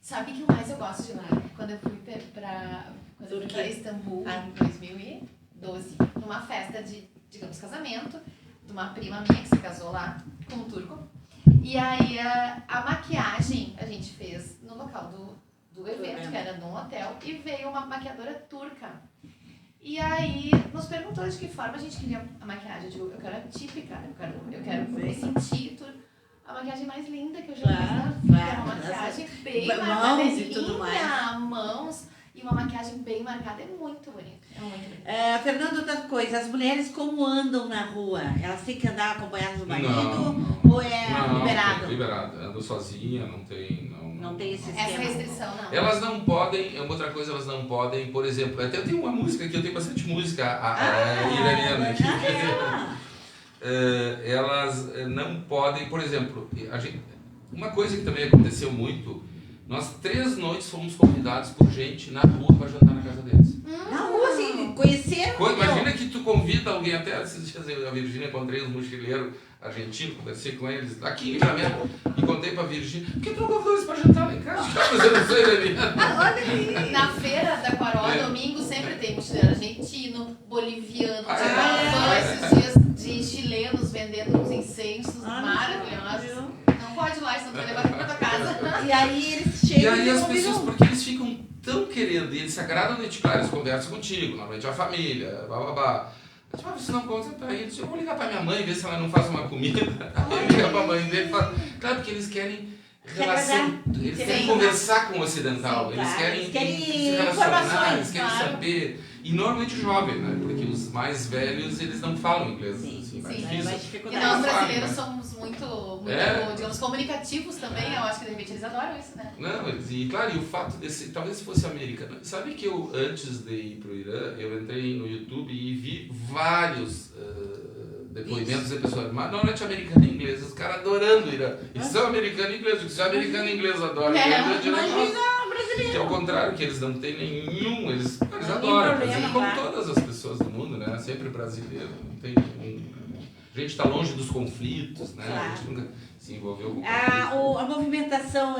[SPEAKER 3] Sabe que o mais eu gosto de lá? Quando eu fui pra
[SPEAKER 1] Turquia.
[SPEAKER 3] Istambul
[SPEAKER 1] Ah.
[SPEAKER 3] em 2012, numa festa de, digamos, casamento, de uma prima minha que se casou lá com um turco. E aí a maquiagem a gente fez no local do evento, que era num hotel, e veio uma maquiadora turca. E aí nos perguntou de que forma a gente queria a maquiagem. Eu digo, eu quero a típica, eu quero me sentir a maquiagem mais linda que eu já fiz na vida.
[SPEAKER 1] Claro,
[SPEAKER 3] Uma maquiagem bem
[SPEAKER 1] mãos
[SPEAKER 3] marcada,
[SPEAKER 1] e tudo
[SPEAKER 3] linda,
[SPEAKER 1] mais.
[SPEAKER 3] mãos e uma maquiagem bem marcada. É muito bonito. É muito bonito.
[SPEAKER 1] Fernando, outra coisa, as mulheres como andam na rua? Elas têm que andar acompanhadas do marido
[SPEAKER 2] Não.
[SPEAKER 1] ou é
[SPEAKER 2] Não,
[SPEAKER 1] liberado?
[SPEAKER 2] Liberado. Anda sozinha, não tem...
[SPEAKER 1] Não tem esse
[SPEAKER 3] Essa
[SPEAKER 1] esquema.
[SPEAKER 3] restrição não.
[SPEAKER 2] Elas não podem, outra coisa, elas não podem, por exemplo, até eu tenho uma música aqui, eu tenho bastante música iraniana aqui. Elas não podem, por exemplo, uma coisa que também aconteceu muito, nós 3 noites fomos convidados por gente na rua para jantar na casa deles.
[SPEAKER 1] Na rua, assim, conheceram?
[SPEAKER 2] Imagina que tu convida alguém, até esses dias eu e a Virgínia encontrei uns mochileiros argentinos, conversei com eles aqui em Livramento e contei pra Virgínia, por que tu não convidou eles pra jantar lá em casa? Mas eu não sei, iraniano.
[SPEAKER 1] Olha aí.
[SPEAKER 3] Na feira da Quaró, domingo, sempre tem mochileiro argentino, boliviano, esses dias de chilenos vendendo uns incêndios maravilhosos. Não pode ir lá, senão tu vai levar aqui pra tua casa.
[SPEAKER 1] E aí eles
[SPEAKER 2] E
[SPEAKER 1] chegam
[SPEAKER 2] aí
[SPEAKER 1] e
[SPEAKER 2] as
[SPEAKER 1] convidam.
[SPEAKER 2] pessoas, porque eles ficam tão querendo, e eles se agradam de ti, claro, eles conversam contigo, normalmente a família, bababá. Tipo, você não conta pra eles, eu vou ligar pra minha mãe, ver se ela não faz uma comida. Aí liga pra mãe dele e fala, claro, porque eles querem relação, eles querem conversar com o ocidental,
[SPEAKER 1] Sim,
[SPEAKER 2] eles
[SPEAKER 1] claro.
[SPEAKER 2] querem
[SPEAKER 1] Eles querem
[SPEAKER 2] se relacionar,
[SPEAKER 1] informações,
[SPEAKER 2] eles querem
[SPEAKER 3] claro.
[SPEAKER 2] saber. E normalmente o jovem, né? Porque os mais velhos, eles não falam inglês.
[SPEAKER 1] Sim,
[SPEAKER 2] Assim, mais
[SPEAKER 3] sim.
[SPEAKER 2] difícil.
[SPEAKER 1] Mais
[SPEAKER 3] E
[SPEAKER 1] dificuldade.
[SPEAKER 3] nós
[SPEAKER 2] Claro,
[SPEAKER 3] brasileiros
[SPEAKER 2] né?
[SPEAKER 3] somos muito digamos, comunicativos também. Eu acho que de repente eles adoram isso, né?
[SPEAKER 2] Não, e claro, e o fato desse, talvez fosse americano. Sabe que eu, antes de ir pro Irã, eu entrei no YouTube e vi vários depoimentos de pessoas, mas norte-americano e inglês, os caras adorando o Irã. Eles são americano e inglês, porque se é americano e inglês adoram o Irã,
[SPEAKER 1] Imagina brasileiro.
[SPEAKER 2] que é o contrário, que eles não têm nenhum, eles
[SPEAKER 1] Não tem
[SPEAKER 2] adoram,
[SPEAKER 1] problema,
[SPEAKER 2] assim, como
[SPEAKER 1] claro.
[SPEAKER 2] todas as pessoas do mundo, né? Sempre brasileiro, não tem a gente está longe dos conflitos, né?
[SPEAKER 1] Claro.
[SPEAKER 2] A gente nunca se envolveu com
[SPEAKER 1] A movimentação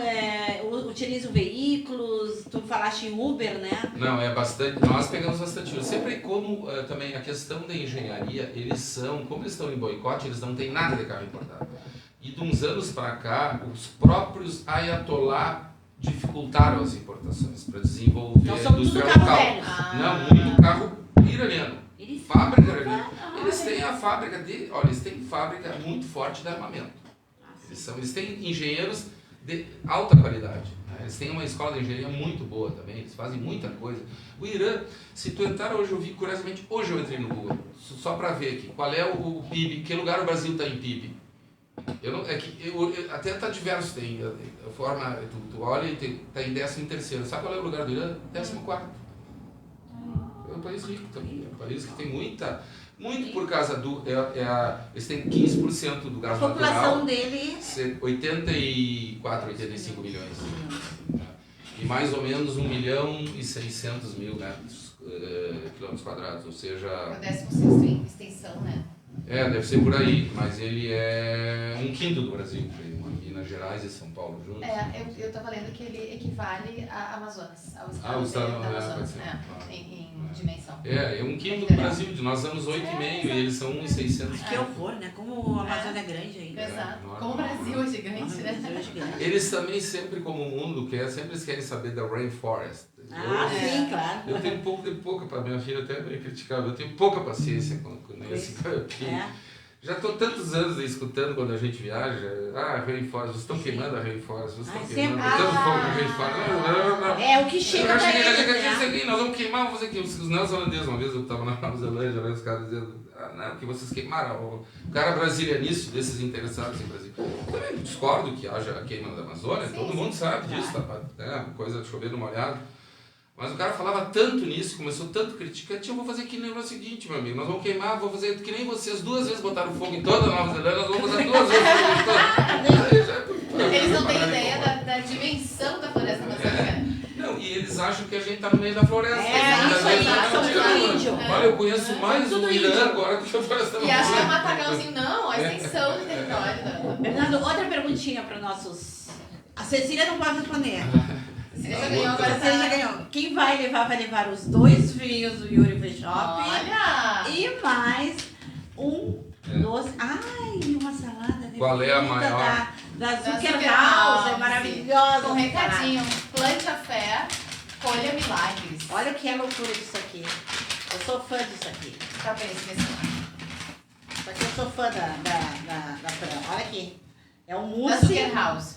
[SPEAKER 1] utiliza veículos, tu falaste em Uber, né?
[SPEAKER 2] Não, é bastante. Nós pegamos bastante. Sempre como também a questão da engenharia, eles são, como eles estão em boicote, eles não têm nada de carro importado. E de uns anos para cá, os próprios ayatollah dificultaram as importações para desenvolver
[SPEAKER 1] Então
[SPEAKER 2] a
[SPEAKER 1] são tudo
[SPEAKER 2] indústria
[SPEAKER 1] carro
[SPEAKER 2] local.
[SPEAKER 1] velho.
[SPEAKER 2] Não, muito carro iraniano.
[SPEAKER 1] Eles
[SPEAKER 2] Fábrica iraniana. Eles têm a fábrica de, olha, eles têm fábrica muito forte de armamento. Eles têm engenheiros de alta qualidade. Né? Eles têm uma escola de engenharia muito boa também, eles fazem muita coisa. O Irã, se tu entrar hoje, eu vi, curiosamente, hoje eu entrei no Google, só para ver aqui, qual é o PIB, que lugar o Brasil está em PIB. Até está diverso, tem a forma, tu olha e está em 13º. Sabe qual é o lugar do Irã? 14º. É um país rico também, é um país que tem muito por causa do... eles têm 15% do
[SPEAKER 1] A
[SPEAKER 2] gás
[SPEAKER 1] população
[SPEAKER 2] natural,
[SPEAKER 1] dele
[SPEAKER 2] 84, 85 milhões. E mais ou menos 1.600.000 quilômetros quadrados, ou seja...
[SPEAKER 3] É o 16º em extensão, né?
[SPEAKER 2] Deve ser por aí, mas ele é 1/5 do Brasil, Minas Gerais e São Paulo juntos.
[SPEAKER 3] Eu tava lendo que ele equivale a Amazonas, ao
[SPEAKER 2] o
[SPEAKER 3] estado
[SPEAKER 2] estado,
[SPEAKER 3] da
[SPEAKER 2] pode
[SPEAKER 3] Amazonas,
[SPEAKER 2] ser.
[SPEAKER 3] em dimensão.
[SPEAKER 2] É 1/5 do Brasil, nós somos 8,5 e eles são 1.600.
[SPEAKER 1] que horror, né? Como a Amazônia é grande ainda.
[SPEAKER 3] Exato.
[SPEAKER 2] enorme.
[SPEAKER 3] Como o Brasil é gigante,
[SPEAKER 1] Nossa,
[SPEAKER 3] né?
[SPEAKER 1] o Brasil é gigante.
[SPEAKER 2] Eles também sempre, como o mundo quer, sempre eles querem saber da rainforest.
[SPEAKER 1] Sim, claro.
[SPEAKER 2] Eu tenho pouca para minha filha até me criticava, eu tenho pouca paciência com esse já estou tantos anos escutando quando a gente viaja, rainforest, vocês estão queimando a rainforest, vocês estão queimando, botando fogo na rainforest. Não.
[SPEAKER 1] É o que chega pra eles, né?
[SPEAKER 2] Nós vamos queimar, vamos fazer aqui. Os neozelandeses, uma vez eu estava na Nova Zelândia, os caras dizendo, não, que vocês queimaram. O cara brasilianício, desses interessados em Brasil. Eu também discordo que haja a queima da Amazônia, todo mundo sabe disso, coisa de chover no molhado. Mas o cara falava tanto nisso, começou tanto a criticar, eu vou fazer que nem o seguinte, meu amigo, nós vamos queimar, vou fazer que nem vocês 2 vezes botaram fogo em toda a Nova Zelândia, nós vamos fazer 2 vezes fogo em toda.
[SPEAKER 3] Eles não têm ideia da dimensão da floresta amazônica.
[SPEAKER 2] Não, e eles acham que a gente tá no meio da floresta.
[SPEAKER 1] Isso aí, são índio.
[SPEAKER 2] Olha, eu conheço mais o Irã agora do que a floresta
[SPEAKER 3] E acha que é
[SPEAKER 2] amazônica.
[SPEAKER 3] matagalzinho. Não, a extensão de território. Não.
[SPEAKER 1] Fernando, outra perguntinha para nossos... A Cecília não pode responder.
[SPEAKER 3] Você já ganhou, agora
[SPEAKER 1] Você já ganhou. Quem vai levar os 2 vinhos do Yuri Free Shop.
[SPEAKER 3] Olha!
[SPEAKER 1] E mais um doce. Ai, uma salada de
[SPEAKER 2] Qual é a
[SPEAKER 1] fruta
[SPEAKER 2] maior?
[SPEAKER 1] Da Zucker
[SPEAKER 3] Zucker
[SPEAKER 1] House.
[SPEAKER 3] House.
[SPEAKER 1] É maravilhosa.
[SPEAKER 3] Com um recadinho, plante a fé, colha milagres.
[SPEAKER 1] Olha que é loucura disso aqui. Eu sou fã disso aqui.
[SPEAKER 3] Tá bem, esse
[SPEAKER 1] Isso aqui eu sou fã da Fran. Olha aqui. É um
[SPEAKER 3] Da
[SPEAKER 1] mousse.
[SPEAKER 3] Zucker House.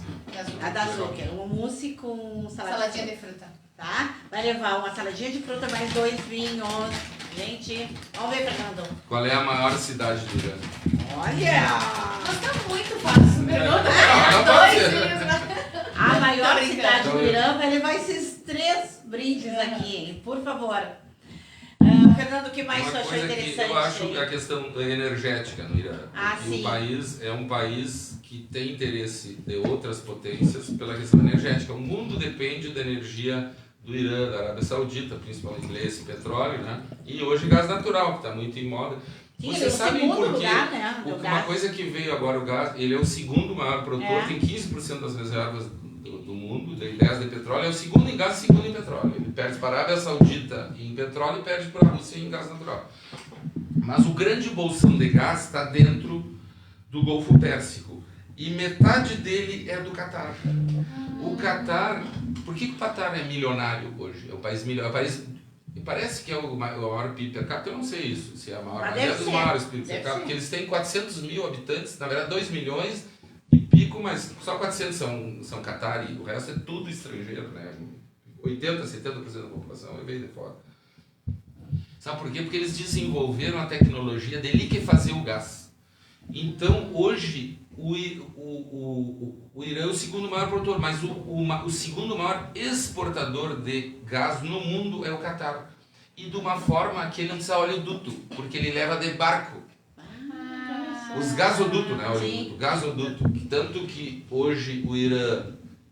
[SPEAKER 1] A da Zucker. Um mousse com
[SPEAKER 3] Saladinha de fruta.
[SPEAKER 1] Tá? Vai levar uma saladinha de fruta, mais 2 vinhos. Gente, vamos ver, Fernando.
[SPEAKER 2] Qual é a maior cidade do Irã?
[SPEAKER 1] Olha!
[SPEAKER 3] Nossa, tá muito fácil essa pergunta.
[SPEAKER 2] Não pode
[SPEAKER 3] Dois
[SPEAKER 2] ser.
[SPEAKER 3] vinhos, né?
[SPEAKER 1] A maior
[SPEAKER 3] Tô brincando.
[SPEAKER 1] cidade do Irã vai levar esses 3 brindes aqui, hein? Por favor. Fernando, o que mais
[SPEAKER 2] Uma
[SPEAKER 1] você achou
[SPEAKER 2] coisa que
[SPEAKER 1] interessante?
[SPEAKER 2] eu acho
[SPEAKER 1] aí?
[SPEAKER 2] a questão energética no Irã.
[SPEAKER 1] Ah,
[SPEAKER 2] Porque
[SPEAKER 1] sim.
[SPEAKER 2] o país é um país que tem interesse de outras potências pela questão energética. O mundo depende da energia do Irã, da Arábia Saudita, principalmente desse petróleo, né? E hoje gás natural, que está muito em moda.
[SPEAKER 1] Sim, ele é
[SPEAKER 2] Vocês
[SPEAKER 1] o
[SPEAKER 2] sabem
[SPEAKER 1] segundo
[SPEAKER 2] por quê?
[SPEAKER 1] lugar, né, do
[SPEAKER 2] Uma
[SPEAKER 1] gás.
[SPEAKER 2] coisa que veio agora, o gás, ele é o segundo maior produtor,
[SPEAKER 1] É.
[SPEAKER 2] tem 15% das reservas do mundo, de 10 de petróleo, é o segundo em gás e segundo em petróleo. Ele perde para a Arábia Saudita em petróleo e perde para a Rússia em gás natural. Mas o grande bolsão de gás está dentro do Golfo Pérsico. E metade dele é do Catar. O Catar... Por que o Catar é milionário hoje? É um país milionário. E parece que é o maior PIB per capita, eu não sei isso, se é a maior,
[SPEAKER 1] Mas
[SPEAKER 2] mas é
[SPEAKER 1] deve
[SPEAKER 2] dos
[SPEAKER 1] ser.
[SPEAKER 2] maiores PIB per
[SPEAKER 1] Deve
[SPEAKER 2] capita,
[SPEAKER 1] ser.
[SPEAKER 2] porque eles têm 400 mil habitantes, na verdade 2 milhões e pico, mas só 400 são Catar e o resto é tudo estrangeiro, né? 80%, 70% da população veio de fora. Sabe por quê? Porque eles desenvolveram a tecnologia de liquefazer o gás. Então, hoje, o Irã é o segundo maior produtor, mas o segundo maior exportador de gás no mundo é o Catar. E de uma forma que ele não precisa oleoduto, porque ele leva de barco. Os gasodutos, né?
[SPEAKER 1] Sim.
[SPEAKER 2] O gasoduto. Tanto que hoje o Irã,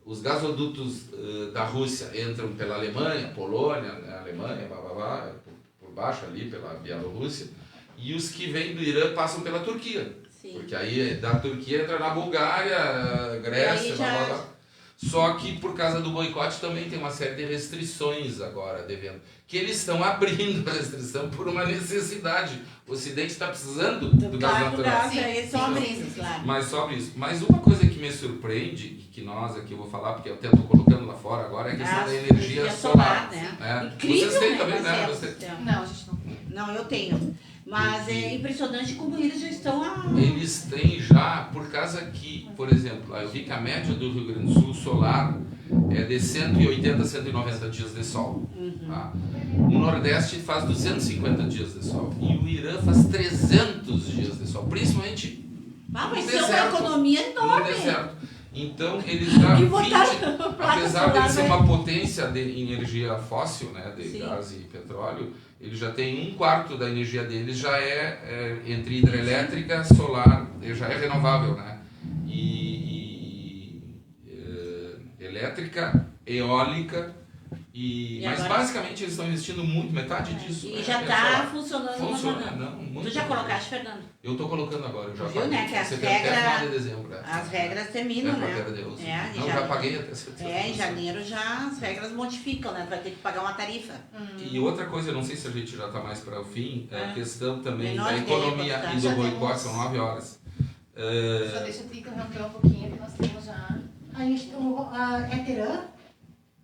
[SPEAKER 2] os gasodutos da Rússia entram pela Alemanha, Polônia, né? Alemanha, blá, blá, blá, por baixo ali, pela Bielorrússia. E os que vêm do Irã passam pela Turquia.
[SPEAKER 1] Sim.
[SPEAKER 2] Porque aí da Turquia entra na Bulgária, Grécia,
[SPEAKER 1] aí
[SPEAKER 2] blá,
[SPEAKER 1] já-
[SPEAKER 2] blá, blá. Só que por causa do boicote também tem uma série de restrições agora devendo. Que eles estão abrindo a restrição por uma necessidade. O Ocidente está precisando do gás natural.
[SPEAKER 1] gás,
[SPEAKER 3] Sim,
[SPEAKER 1] aí só
[SPEAKER 3] sim,
[SPEAKER 1] abrindo,
[SPEAKER 3] sim, sim.
[SPEAKER 1] claro.
[SPEAKER 2] Mas sobre isso. Mas uma coisa que me surpreende, que nós aqui eu vou falar, porque eu até estou colocando lá fora agora, é a questão da energia solar.
[SPEAKER 1] né?
[SPEAKER 2] Vocês têm também,
[SPEAKER 1] vai
[SPEAKER 2] né?
[SPEAKER 1] ser o
[SPEAKER 2] Vocês-
[SPEAKER 1] sistema.
[SPEAKER 3] Não, a gente não.
[SPEAKER 1] Não, eu tenho. Mas é impressionante como eles já estão
[SPEAKER 2] Eles têm já, por causa que, por exemplo, eu vi que a média do Rio Grande do Sul solar é de 180 a 190 dias de sol. Tá? O Nordeste faz 250 dias de sol. E o Irã faz 300 dias de sol. Principalmente
[SPEAKER 1] Ah, vai
[SPEAKER 2] no
[SPEAKER 1] ser uma
[SPEAKER 2] deserto.
[SPEAKER 1] economia
[SPEAKER 2] no
[SPEAKER 1] enorme.
[SPEAKER 2] deserto. Então, eles já
[SPEAKER 1] E botaram placa
[SPEAKER 2] apesar de
[SPEAKER 1] solar,
[SPEAKER 2] ser
[SPEAKER 1] né?
[SPEAKER 2] uma potência de energia fóssil, né, de
[SPEAKER 1] Sim.
[SPEAKER 2] gás e petróleo, ele já tem 1/4 da energia deles já é entre hidrelétrica, solar, já é renovável, né? Elétrica, eólica
[SPEAKER 1] E
[SPEAKER 2] mas
[SPEAKER 1] agora-
[SPEAKER 2] basicamente eles estão investindo muito, metade disso.
[SPEAKER 1] E
[SPEAKER 2] é
[SPEAKER 1] já está
[SPEAKER 2] solar.
[SPEAKER 1] funcionando.
[SPEAKER 2] Funciona,
[SPEAKER 1] funcionando.
[SPEAKER 2] não, muito
[SPEAKER 1] Tu já
[SPEAKER 2] bem.
[SPEAKER 1] colocaste, Fernando?
[SPEAKER 2] Eu estou colocando agora, eu já
[SPEAKER 1] Tu viu,
[SPEAKER 2] paguei.
[SPEAKER 1] né, que as
[SPEAKER 2] Você tem até
[SPEAKER 1] regras-
[SPEAKER 2] final de dezembro, né?
[SPEAKER 1] As regras terminam,
[SPEAKER 2] É,
[SPEAKER 1] né?
[SPEAKER 2] pra Deus.
[SPEAKER 1] É, em
[SPEAKER 2] Não, já
[SPEAKER 1] janeiro.
[SPEAKER 2] paguei até setembro.
[SPEAKER 1] É, em janeiro já as regras modificam, né? Tu vai ter que pagar uma tarifa.
[SPEAKER 2] E outra coisa, eu não sei se a gente já está mais para o fim, é a questão também
[SPEAKER 1] Menor
[SPEAKER 2] da
[SPEAKER 1] ideia
[SPEAKER 2] economia
[SPEAKER 1] quanto tá.
[SPEAKER 2] e do
[SPEAKER 3] Já
[SPEAKER 2] boicote,
[SPEAKER 3] temos-
[SPEAKER 2] são 9 horas.
[SPEAKER 3] Só deixa eu te interromper um pouquinho, que nós temos já
[SPEAKER 4] A gente, é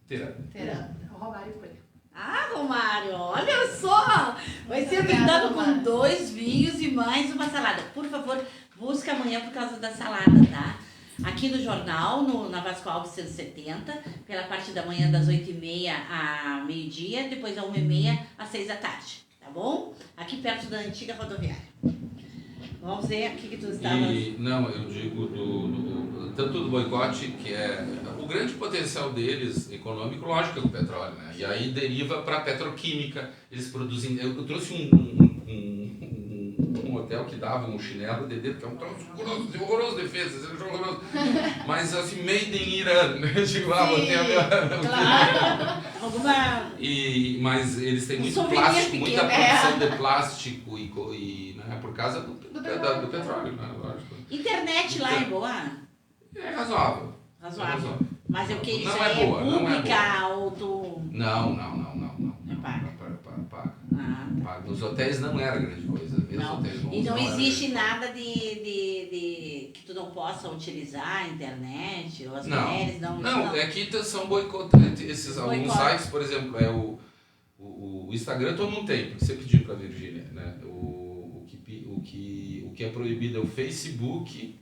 [SPEAKER 4] Terã,
[SPEAKER 3] Terã.
[SPEAKER 4] o Romário Coelho.
[SPEAKER 1] Ah, Romário, olha só! Vai
[SPEAKER 3] Muito
[SPEAKER 1] ser
[SPEAKER 3] obrigada,
[SPEAKER 1] brindado com
[SPEAKER 3] Romário.
[SPEAKER 1] 2 vinhos e mais uma salada. Por favor, busca amanhã por causa da salada, tá? Aqui no jornal, na Vasco Alves 170, pela parte da manhã das 8h30 a meio-dia, depois da 1h30 às 6 da tarde, tá bom? Aqui perto da antiga rodoviária. Vamos ver o que tu estavas...
[SPEAKER 2] Não, eu digo tanto do boicote, que é o grande potencial deles econômico, lógico, é o petróleo, né? E aí deriva para a petroquímica. Eles produzem... Eu trouxe um hotel que dava um chinelo de dedo, que é um troço horroroso defesa, horroroso. Mas assim, made in Irã, né? Tipo,
[SPEAKER 1] Claro! Alguma...
[SPEAKER 2] Mas eles têm muito
[SPEAKER 1] souvenir
[SPEAKER 2] plástico,
[SPEAKER 1] pequeno.
[SPEAKER 2] muita produção de plástico né, por causa do petróleo, né? Lógico.
[SPEAKER 1] Internet lá é boa?
[SPEAKER 2] É razoável.
[SPEAKER 1] Razoável. Mas o que isso
[SPEAKER 2] Não
[SPEAKER 1] aí
[SPEAKER 2] é boa, não é
[SPEAKER 1] pública ou tu...
[SPEAKER 2] Não.
[SPEAKER 1] É paga.
[SPEAKER 2] Paga.
[SPEAKER 1] Ah, tá.
[SPEAKER 2] Nos hotéis não era grande coisa.
[SPEAKER 1] Não.
[SPEAKER 2] Hotéis bons
[SPEAKER 1] E não
[SPEAKER 2] era
[SPEAKER 1] existe
[SPEAKER 2] grande
[SPEAKER 1] nada de que tu não possa utilizar a internet, ou as
[SPEAKER 2] Não.
[SPEAKER 1] mulheres não...
[SPEAKER 2] Não, é que são boicotes. Alguns
[SPEAKER 1] Boicote.
[SPEAKER 2] sites, por exemplo, o Instagram todo mundo tem, porque você pediu para a Virgínia, né? O que é proibido é o Facebook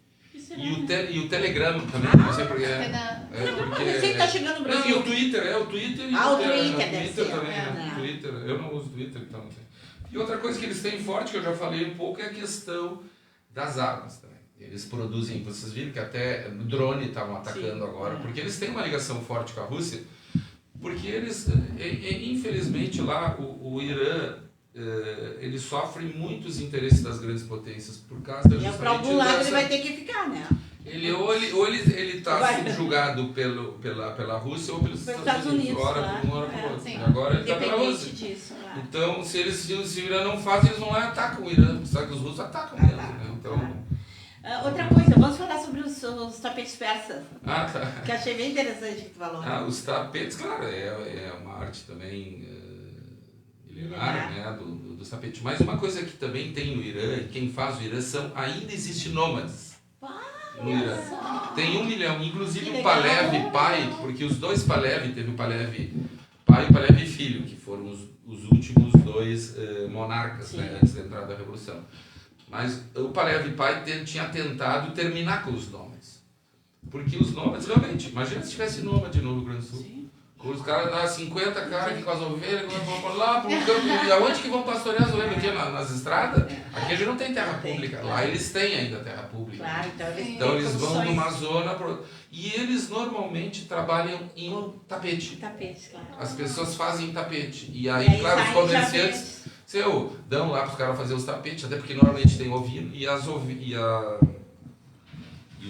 [SPEAKER 2] e o Telegram também, não sei porquê.
[SPEAKER 1] Você tá chegando no Brasil.
[SPEAKER 2] E o Twitter, o Twitter e
[SPEAKER 1] Ah, o
[SPEAKER 2] Twitter
[SPEAKER 1] deve ser.
[SPEAKER 2] também,
[SPEAKER 1] É.
[SPEAKER 2] né? Twitter, eu não uso Twitter, então não sei. E outra coisa que eles têm forte, que eu já falei um pouco, é a questão das armas também. Eles produzem, vocês viram que até drone estavam atacando agora, porque eles têm uma ligação forte com a Rússia, porque eles, infelizmente lá, o Irã, ele sofre muitos interesses das grandes potências por causa
[SPEAKER 1] E
[SPEAKER 2] justamente
[SPEAKER 1] para algum lado
[SPEAKER 2] dessa...
[SPEAKER 1] ele vai ter que ficar, né?
[SPEAKER 2] Ele está subjugado pela Rússia ou pelos Estados Unidos, ora
[SPEAKER 1] claro.
[SPEAKER 2] por um, ora por outro.
[SPEAKER 3] Sim.
[SPEAKER 2] Agora ele está pela
[SPEAKER 1] Independente
[SPEAKER 2] Rússia.
[SPEAKER 1] disso, claro.
[SPEAKER 2] Então, se o Irã não faz, eles vão lá e atacam o Irã. Sabe que os russos atacam mesmo, né? Então...
[SPEAKER 1] Outra coisa, vamos falar sobre os tapetes persas,
[SPEAKER 2] Ah, tá.
[SPEAKER 1] que achei bem interessante que tu falou.
[SPEAKER 2] Os tapetes, claro, é uma arte também milenar, né, dos tapetes. Mas uma coisa que também tem no Irã, e quem faz o Irã, ainda existe nômades no Irã. Tem 1 milhão, inclusive
[SPEAKER 1] Que
[SPEAKER 2] o
[SPEAKER 1] legal.
[SPEAKER 2] Pahlavi pai, porque os dois Pahlavi, teve o Pahlavi pai e o Pahlavi filho, que foram os últimos dois monarcas, né, antes da entrada da Revolução. Mas o Pahlavi pai tinha tentado terminar com os nômades. Porque os nômades, realmente, imagina se tivesse nômade no Rio Grande do Sul.
[SPEAKER 1] Sim.
[SPEAKER 2] Os caras, 50 caras aqui com as ovelhas, vão lá pro campo. E aonde que vão pastorear as ovelhas? Aqui nas estradas? Aqui a gente não tem terra pública. Lá eles têm ainda terra pública.
[SPEAKER 1] Claro,
[SPEAKER 2] Então eles vão
[SPEAKER 1] condições.
[SPEAKER 2] numa zona... E eles normalmente trabalham em tapete.
[SPEAKER 1] Tapetes, claro.
[SPEAKER 2] As pessoas fazem tapete. E aí,
[SPEAKER 1] E aí
[SPEAKER 2] claro, os
[SPEAKER 1] sai
[SPEAKER 2] comerciantes... dão lá para os caras fazer os tapetes, até porque normalmente tem ovino e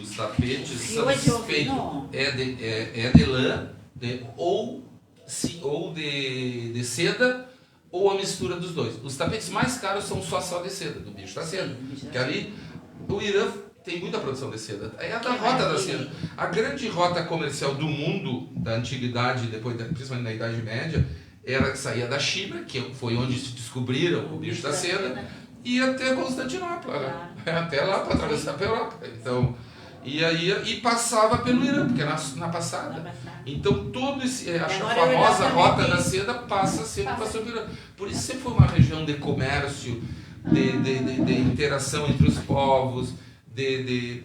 [SPEAKER 2] os tapetes são feitos de lã ou de seda ou a mistura dos dois. Os tapetes mais caros são só de seda, do bicho da seda. Porque ali o Irã tem muita produção de seda. É a da rota da seda. A grande rota comercial do mundo da antiguidade, principalmente na Idade Média, saía da China, que foi onde se descobriram o bicho da seda, e até Constantinopla, né? Até lá para atravessar a Europa. Então, e passava pelo Irã, porque na passada. Então, a famosa rota da seda passa sempre pelo Irã. Por isso sempre foi uma região de comércio, de interação entre os povos, de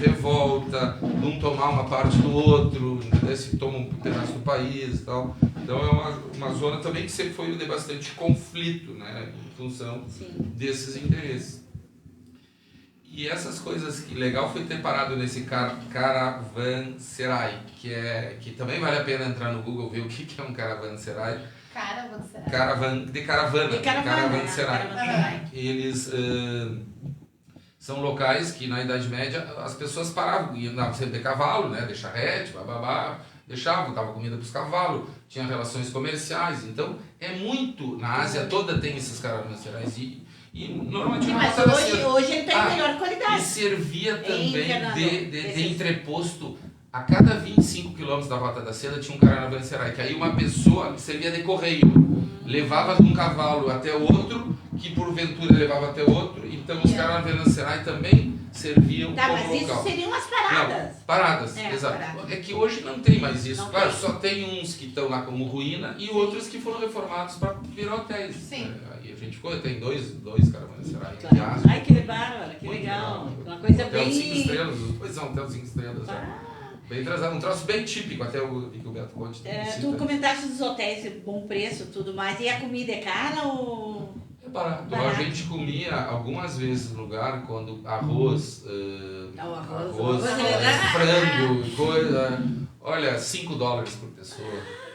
[SPEAKER 2] revolta, de um tomar uma parte do outro, se toma um pedaço do país e tal. Então é uma zona também que sempre foi de bastante conflito, né, em função desses interesses. E essas coisas que legal foi ter parado nesse Caravanserai, que também vale a pena entrar no Google ver o que é um Caravanserai. Caravanserai. Eles são locais que na Idade Média as pessoas paravam, andavam sempre de cavalo, né, de charrete, deixavam, dava comida para os cavalos, tinha relações comerciais. Então é muito, na Ásia toda tem esses caravanserais e normalmente
[SPEAKER 1] mas hoje ele está em melhor qualidade.
[SPEAKER 2] E servia também de entreposto. A cada 25 quilômetros da Rota da Seda tinha um caravanserai, que aí uma pessoa servia de correio, levava de um cavalo até o outro, que porventura levava até outro. Então os caravanserai também serviam como
[SPEAKER 1] local. Mas isso seriam as paradas.
[SPEAKER 2] Não, paradas, exato.
[SPEAKER 1] Paradas.
[SPEAKER 2] É que hoje não tem mais isso.
[SPEAKER 1] Não
[SPEAKER 2] Claro,
[SPEAKER 1] tem.
[SPEAKER 2] só tem uns que estão lá como ruína e outros que foram reformados para virar hotéis.
[SPEAKER 3] Sim.
[SPEAKER 2] Aí a gente tem dois caravanserai.
[SPEAKER 1] Claro. Ai, que bárbaro, que legal. Uma coisa
[SPEAKER 2] hotel
[SPEAKER 1] bem...
[SPEAKER 2] 5 estrelas, pois é, um hotel 5 estrelas. Bem trazado, um troço bem típico, até o que o Beto Conte
[SPEAKER 1] Tu comentaste dos hotéis, bom preço e tudo mais. E a comida é cara ou...
[SPEAKER 2] barato.
[SPEAKER 1] Barato.
[SPEAKER 2] A gente comia algumas vezes no lugar quando arroz,
[SPEAKER 1] arroz,
[SPEAKER 2] frango, coisa. Olha, $5 por pessoa.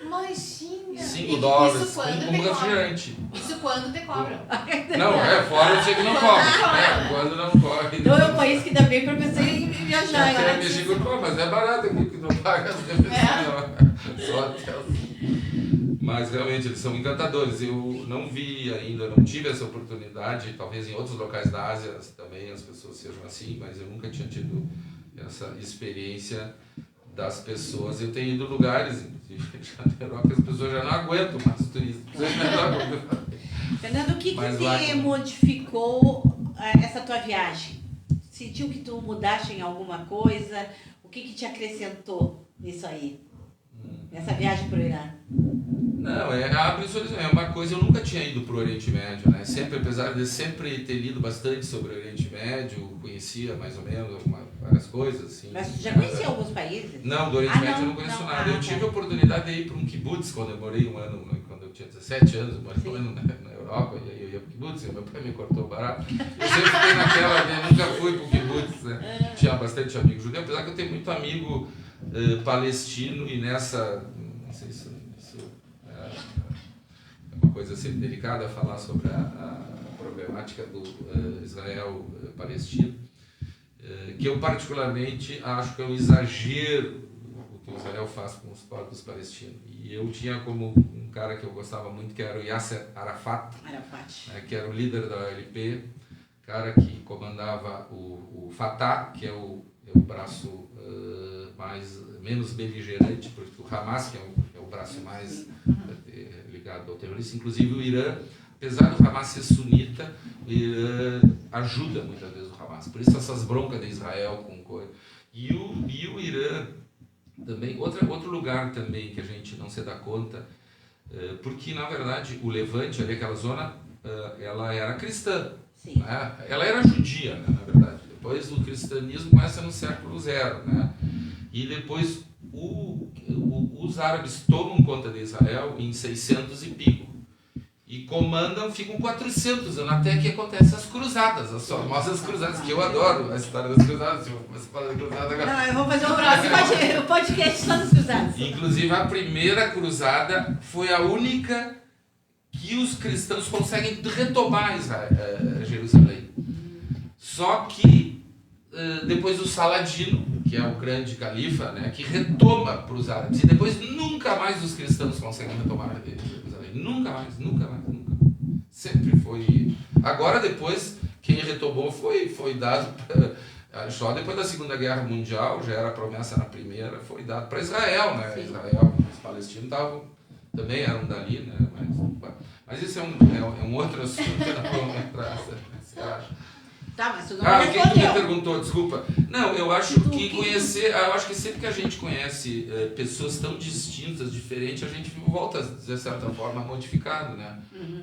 [SPEAKER 3] Imagina!
[SPEAKER 2] $5
[SPEAKER 3] Isso quando
[SPEAKER 2] com
[SPEAKER 3] te cobram.
[SPEAKER 2] refrigerante.
[SPEAKER 3] Isso quando te cobram.
[SPEAKER 2] Não, fora eu sei que não cobre. Quando não cobre.
[SPEAKER 1] Então é um país que dá bem para você ir viajar.
[SPEAKER 2] Até a México, mas é barato aqui, que não paga as refeições. Só até Mas realmente eles são encantadores. Eu não vi ainda, não tive essa oportunidade. Talvez em outros locais da Ásia também as pessoas sejam assim, mas eu nunca tinha tido essa experiência das pessoas. Eu tenho ido em lugares, inclusive na Europa, que as pessoas já não aguentam mais o turismo.
[SPEAKER 1] Fernando, o que
[SPEAKER 2] Mas
[SPEAKER 1] te
[SPEAKER 2] lá-
[SPEAKER 1] modificou essa tua viagem? Sentiu que tu mudaste em alguma coisa? O que te acrescentou nisso aí? Nessa viagem para o Irã?
[SPEAKER 2] Não, abre os horizontes. É uma coisa, eu nunca tinha ido para o Oriente Médio, né? Sempre, apesar de sempre ter lido bastante sobre o Oriente Médio, conhecia mais ou menos várias coisas, assim.
[SPEAKER 1] Mas tu já conhecia alguns países?
[SPEAKER 2] Não, do Oriente Médio eu não conheço nada. Eu tive a oportunidade de ir para um kibbutz quando eu morei um ano, quando eu tinha 17 anos, eu morei um ano na Europa, e aí eu ia para o kibbutz, e meu pai me cortou o barato. Eu sempre fiquei naquela, né? Nunca fui para o kibbutz, né? Tinha bastante amigo judeu, apesar que eu tenho muito amigo palestino, e nessa, não sei se isso é uma coisa assim delicada falar sobre a problemática do Israel-Palestina, que eu particularmente acho que é um exagero o que Israel faz com os povos palestinos. E eu tinha como um cara que eu gostava muito, que era o Yasser Arafat, que era o líder da OLP, cara que comandava o Fatah, que é o braço menos beligerante, porque o Hamas, que é o braço mais ligado ao terrorismo. Inclusive o Irã, apesar do Hamas ser sunita, o Irã ajuda muitas vezes o Hamas. Por isso essas broncas de Israel com coisa. E o Irã também, outro lugar também que a gente não se dá conta, porque na verdade o Levante, ali aquela zona, ela era cristã.
[SPEAKER 1] Sim.
[SPEAKER 2] Né? Ela era judia, né, na verdade. Depois o cristianismo começa no século 0, né? E depois os árabes tomam conta de Israel em 600 e pico. E comandam, ficam 400 anos, até que acontecem as cruzadas, as famosas cruzadas, que eu adoro a história das cruzadas. Você fala de cruzada agora.
[SPEAKER 1] Não, eu vou fazer um podcast só das cruzadas.
[SPEAKER 2] Inclusive, a primeira cruzada foi a única que os cristãos conseguem retomar Jerusalém. Só que depois o Saladino, que é o grande califa, né, que retoma para os árabes, e depois nunca mais os cristãos conseguem retomar Jerusalém. Nunca mais. Sempre foi. Agora depois, quem retomou foi dado só depois da Segunda Guerra Mundial, já era promessa na primeira, foi dado para Israel, né? Sim. Israel, os palestinos também eram dali, né? Mas isso é um outro assunto que não vamos entrar.
[SPEAKER 1] Tá, mas tu não
[SPEAKER 2] o que tu me
[SPEAKER 1] respondeu.
[SPEAKER 2] perguntou, desculpa. Não, eu acho que conhecer, eu acho que sempre que a gente conhece pessoas tão distintas, diferentes, a gente volta, de certa forma, modificado, né?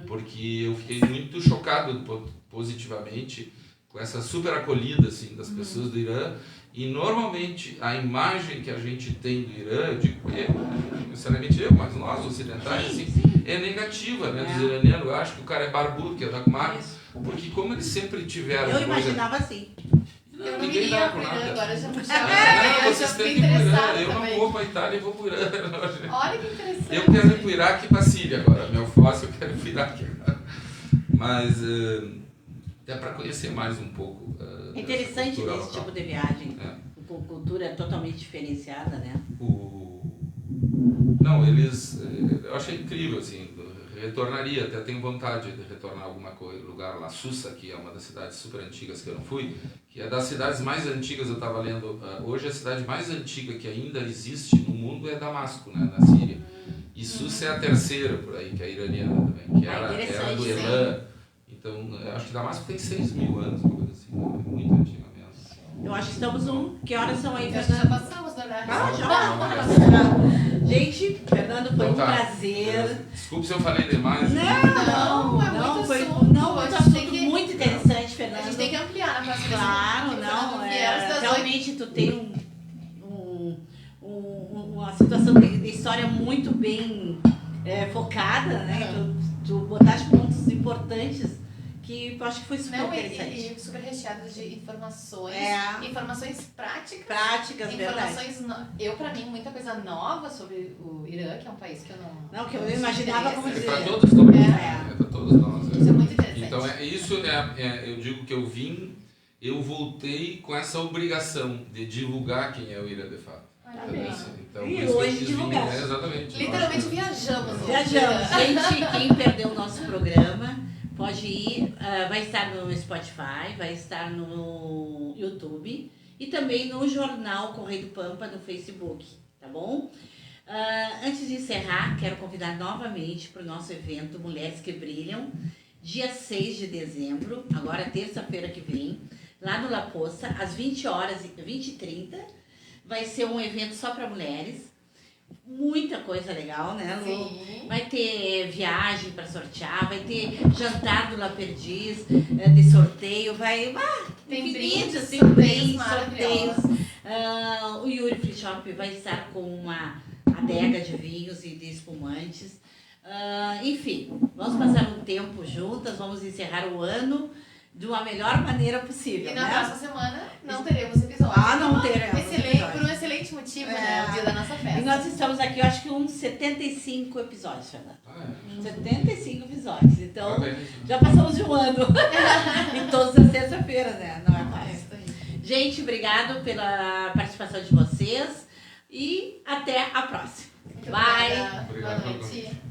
[SPEAKER 2] Porque eu fiquei muito chocado positivamente com essa super acolhida, assim, das pessoas do Irã. E normalmente a imagem que a gente tem do Irã, eu digo não necessariamente eu, mas nós ocidentais, assim, é negativa, né? Dos iranianos. Eu acho que o cara é barbudo, que é da Kumar, porque como eles sempre tiveram.
[SPEAKER 1] Eu imaginava assim.
[SPEAKER 3] Eu não iria pro Irã, agora já puxava.
[SPEAKER 2] Não, vocês têm que ir pro Irã. Eu não vou pra Itália e vou pro Irã.
[SPEAKER 3] Olha que interessante.
[SPEAKER 2] Eu quero ir pro Iraque e pra Síria agora. Meu fóssil, eu quero ir pro Iraque agora. Mas é para conhecer mais um pouco.
[SPEAKER 1] É interessante esse tipo de viagem, com cultura totalmente diferenciada, né?
[SPEAKER 2] Não, eu achei incrível, assim, retornaria, até tenho vontade de retornar a alguma coisa, lugar lá, Susa, que é uma das cidades super antigas que eu não fui, que é das cidades mais antigas, eu estava lendo, hoje a cidade mais antiga que ainda existe no mundo é Damasco, né, na Síria. E Susa é a terceira por aí, que é a iraniana também, que era do Elan. Então, eu acho que Damasco tem 6.000 anos, uma coisa assim, muito antiga mesmo.
[SPEAKER 1] Eu acho que estamos que horas são aí,
[SPEAKER 3] Acho que
[SPEAKER 1] Fernando?
[SPEAKER 3] já passamos, na verdade.
[SPEAKER 1] Já. Gente, Fernando, foi um prazer.
[SPEAKER 2] Desculpe se eu falei demais.
[SPEAKER 3] Não, muito
[SPEAKER 1] foi
[SPEAKER 3] assunto.
[SPEAKER 1] muito assunto muito interessante, Fernando.
[SPEAKER 3] A gente tem que ampliar na próxima vez.
[SPEAKER 1] Claro, não. Realmente tu tem uma situação de história muito bem focada, né? Tu botaste pontos importantes que eu acho que foi super
[SPEAKER 3] Não,
[SPEAKER 1] interessante.
[SPEAKER 3] e super recheados de informações.
[SPEAKER 1] É.
[SPEAKER 3] Informações práticas.
[SPEAKER 1] Práticas, verdade.
[SPEAKER 3] Informações, eu pra mim, muita coisa nova sobre o Irã, que é um país que eu
[SPEAKER 1] Não, que eu imaginava como
[SPEAKER 2] É
[SPEAKER 1] dizer.
[SPEAKER 2] para todos também.
[SPEAKER 1] É.
[SPEAKER 2] É para todos nós.
[SPEAKER 3] Isso é muito interessante.
[SPEAKER 2] Então, eu digo que eu voltei com essa obrigação de divulgar quem é o Irã de fato.
[SPEAKER 3] Maravilha.
[SPEAKER 2] Então,
[SPEAKER 1] E
[SPEAKER 2] por isso que eu
[SPEAKER 1] hoje
[SPEAKER 2] quis
[SPEAKER 1] divulgar.
[SPEAKER 2] vir, exatamente.
[SPEAKER 3] Literalmente viajamos.
[SPEAKER 1] Viajamos. Gente, quem perdeu o nosso programa, pode ir, vai estar no Spotify, vai estar no YouTube e também no jornal Correio do Pampa no Facebook, tá bom? Antes de encerrar, quero convidar novamente para o nosso evento Mulheres que Brilham, dia 6 de dezembro, agora terça-feira que vem, lá no La Poça, às 20h30. Vai ser um evento só para mulheres. Muita coisa legal, né, Lu?
[SPEAKER 3] Sim.
[SPEAKER 1] Vai ter viagem para sortear, vai ter jantar do La Perdiz, de sorteio,
[SPEAKER 3] Tem
[SPEAKER 1] infinitos,
[SPEAKER 3] brindes,
[SPEAKER 1] assim,
[SPEAKER 3] sorteios
[SPEAKER 1] brindes,
[SPEAKER 3] maravilhosos.
[SPEAKER 1] sorteios. O Yuri Free Shop vai estar com uma adega de vinhos e de espumantes. Enfim, vamos passar um tempo juntas, vamos encerrar o ano de uma melhor maneira possível,
[SPEAKER 3] E na
[SPEAKER 1] né?
[SPEAKER 3] próxima semana não teremos episódio.
[SPEAKER 1] Não teremos episódio.
[SPEAKER 3] Por um excelente motivo, né? O dia da nossa festa.
[SPEAKER 1] E nós estamos aqui, eu acho que uns 75 episódios, Fernanda.
[SPEAKER 2] Ah, é.
[SPEAKER 1] 75 episódios. Então,
[SPEAKER 2] Parabéns.
[SPEAKER 1] já passamos de um ano. E todas as terças-feiras, né? Não é fácil.
[SPEAKER 3] Isso aí.
[SPEAKER 1] Gente, obrigado pela participação de vocês. E até a próxima.
[SPEAKER 3] Muito
[SPEAKER 1] Bye.
[SPEAKER 3] obrigada.
[SPEAKER 2] Obrigado.
[SPEAKER 3] Boa noite.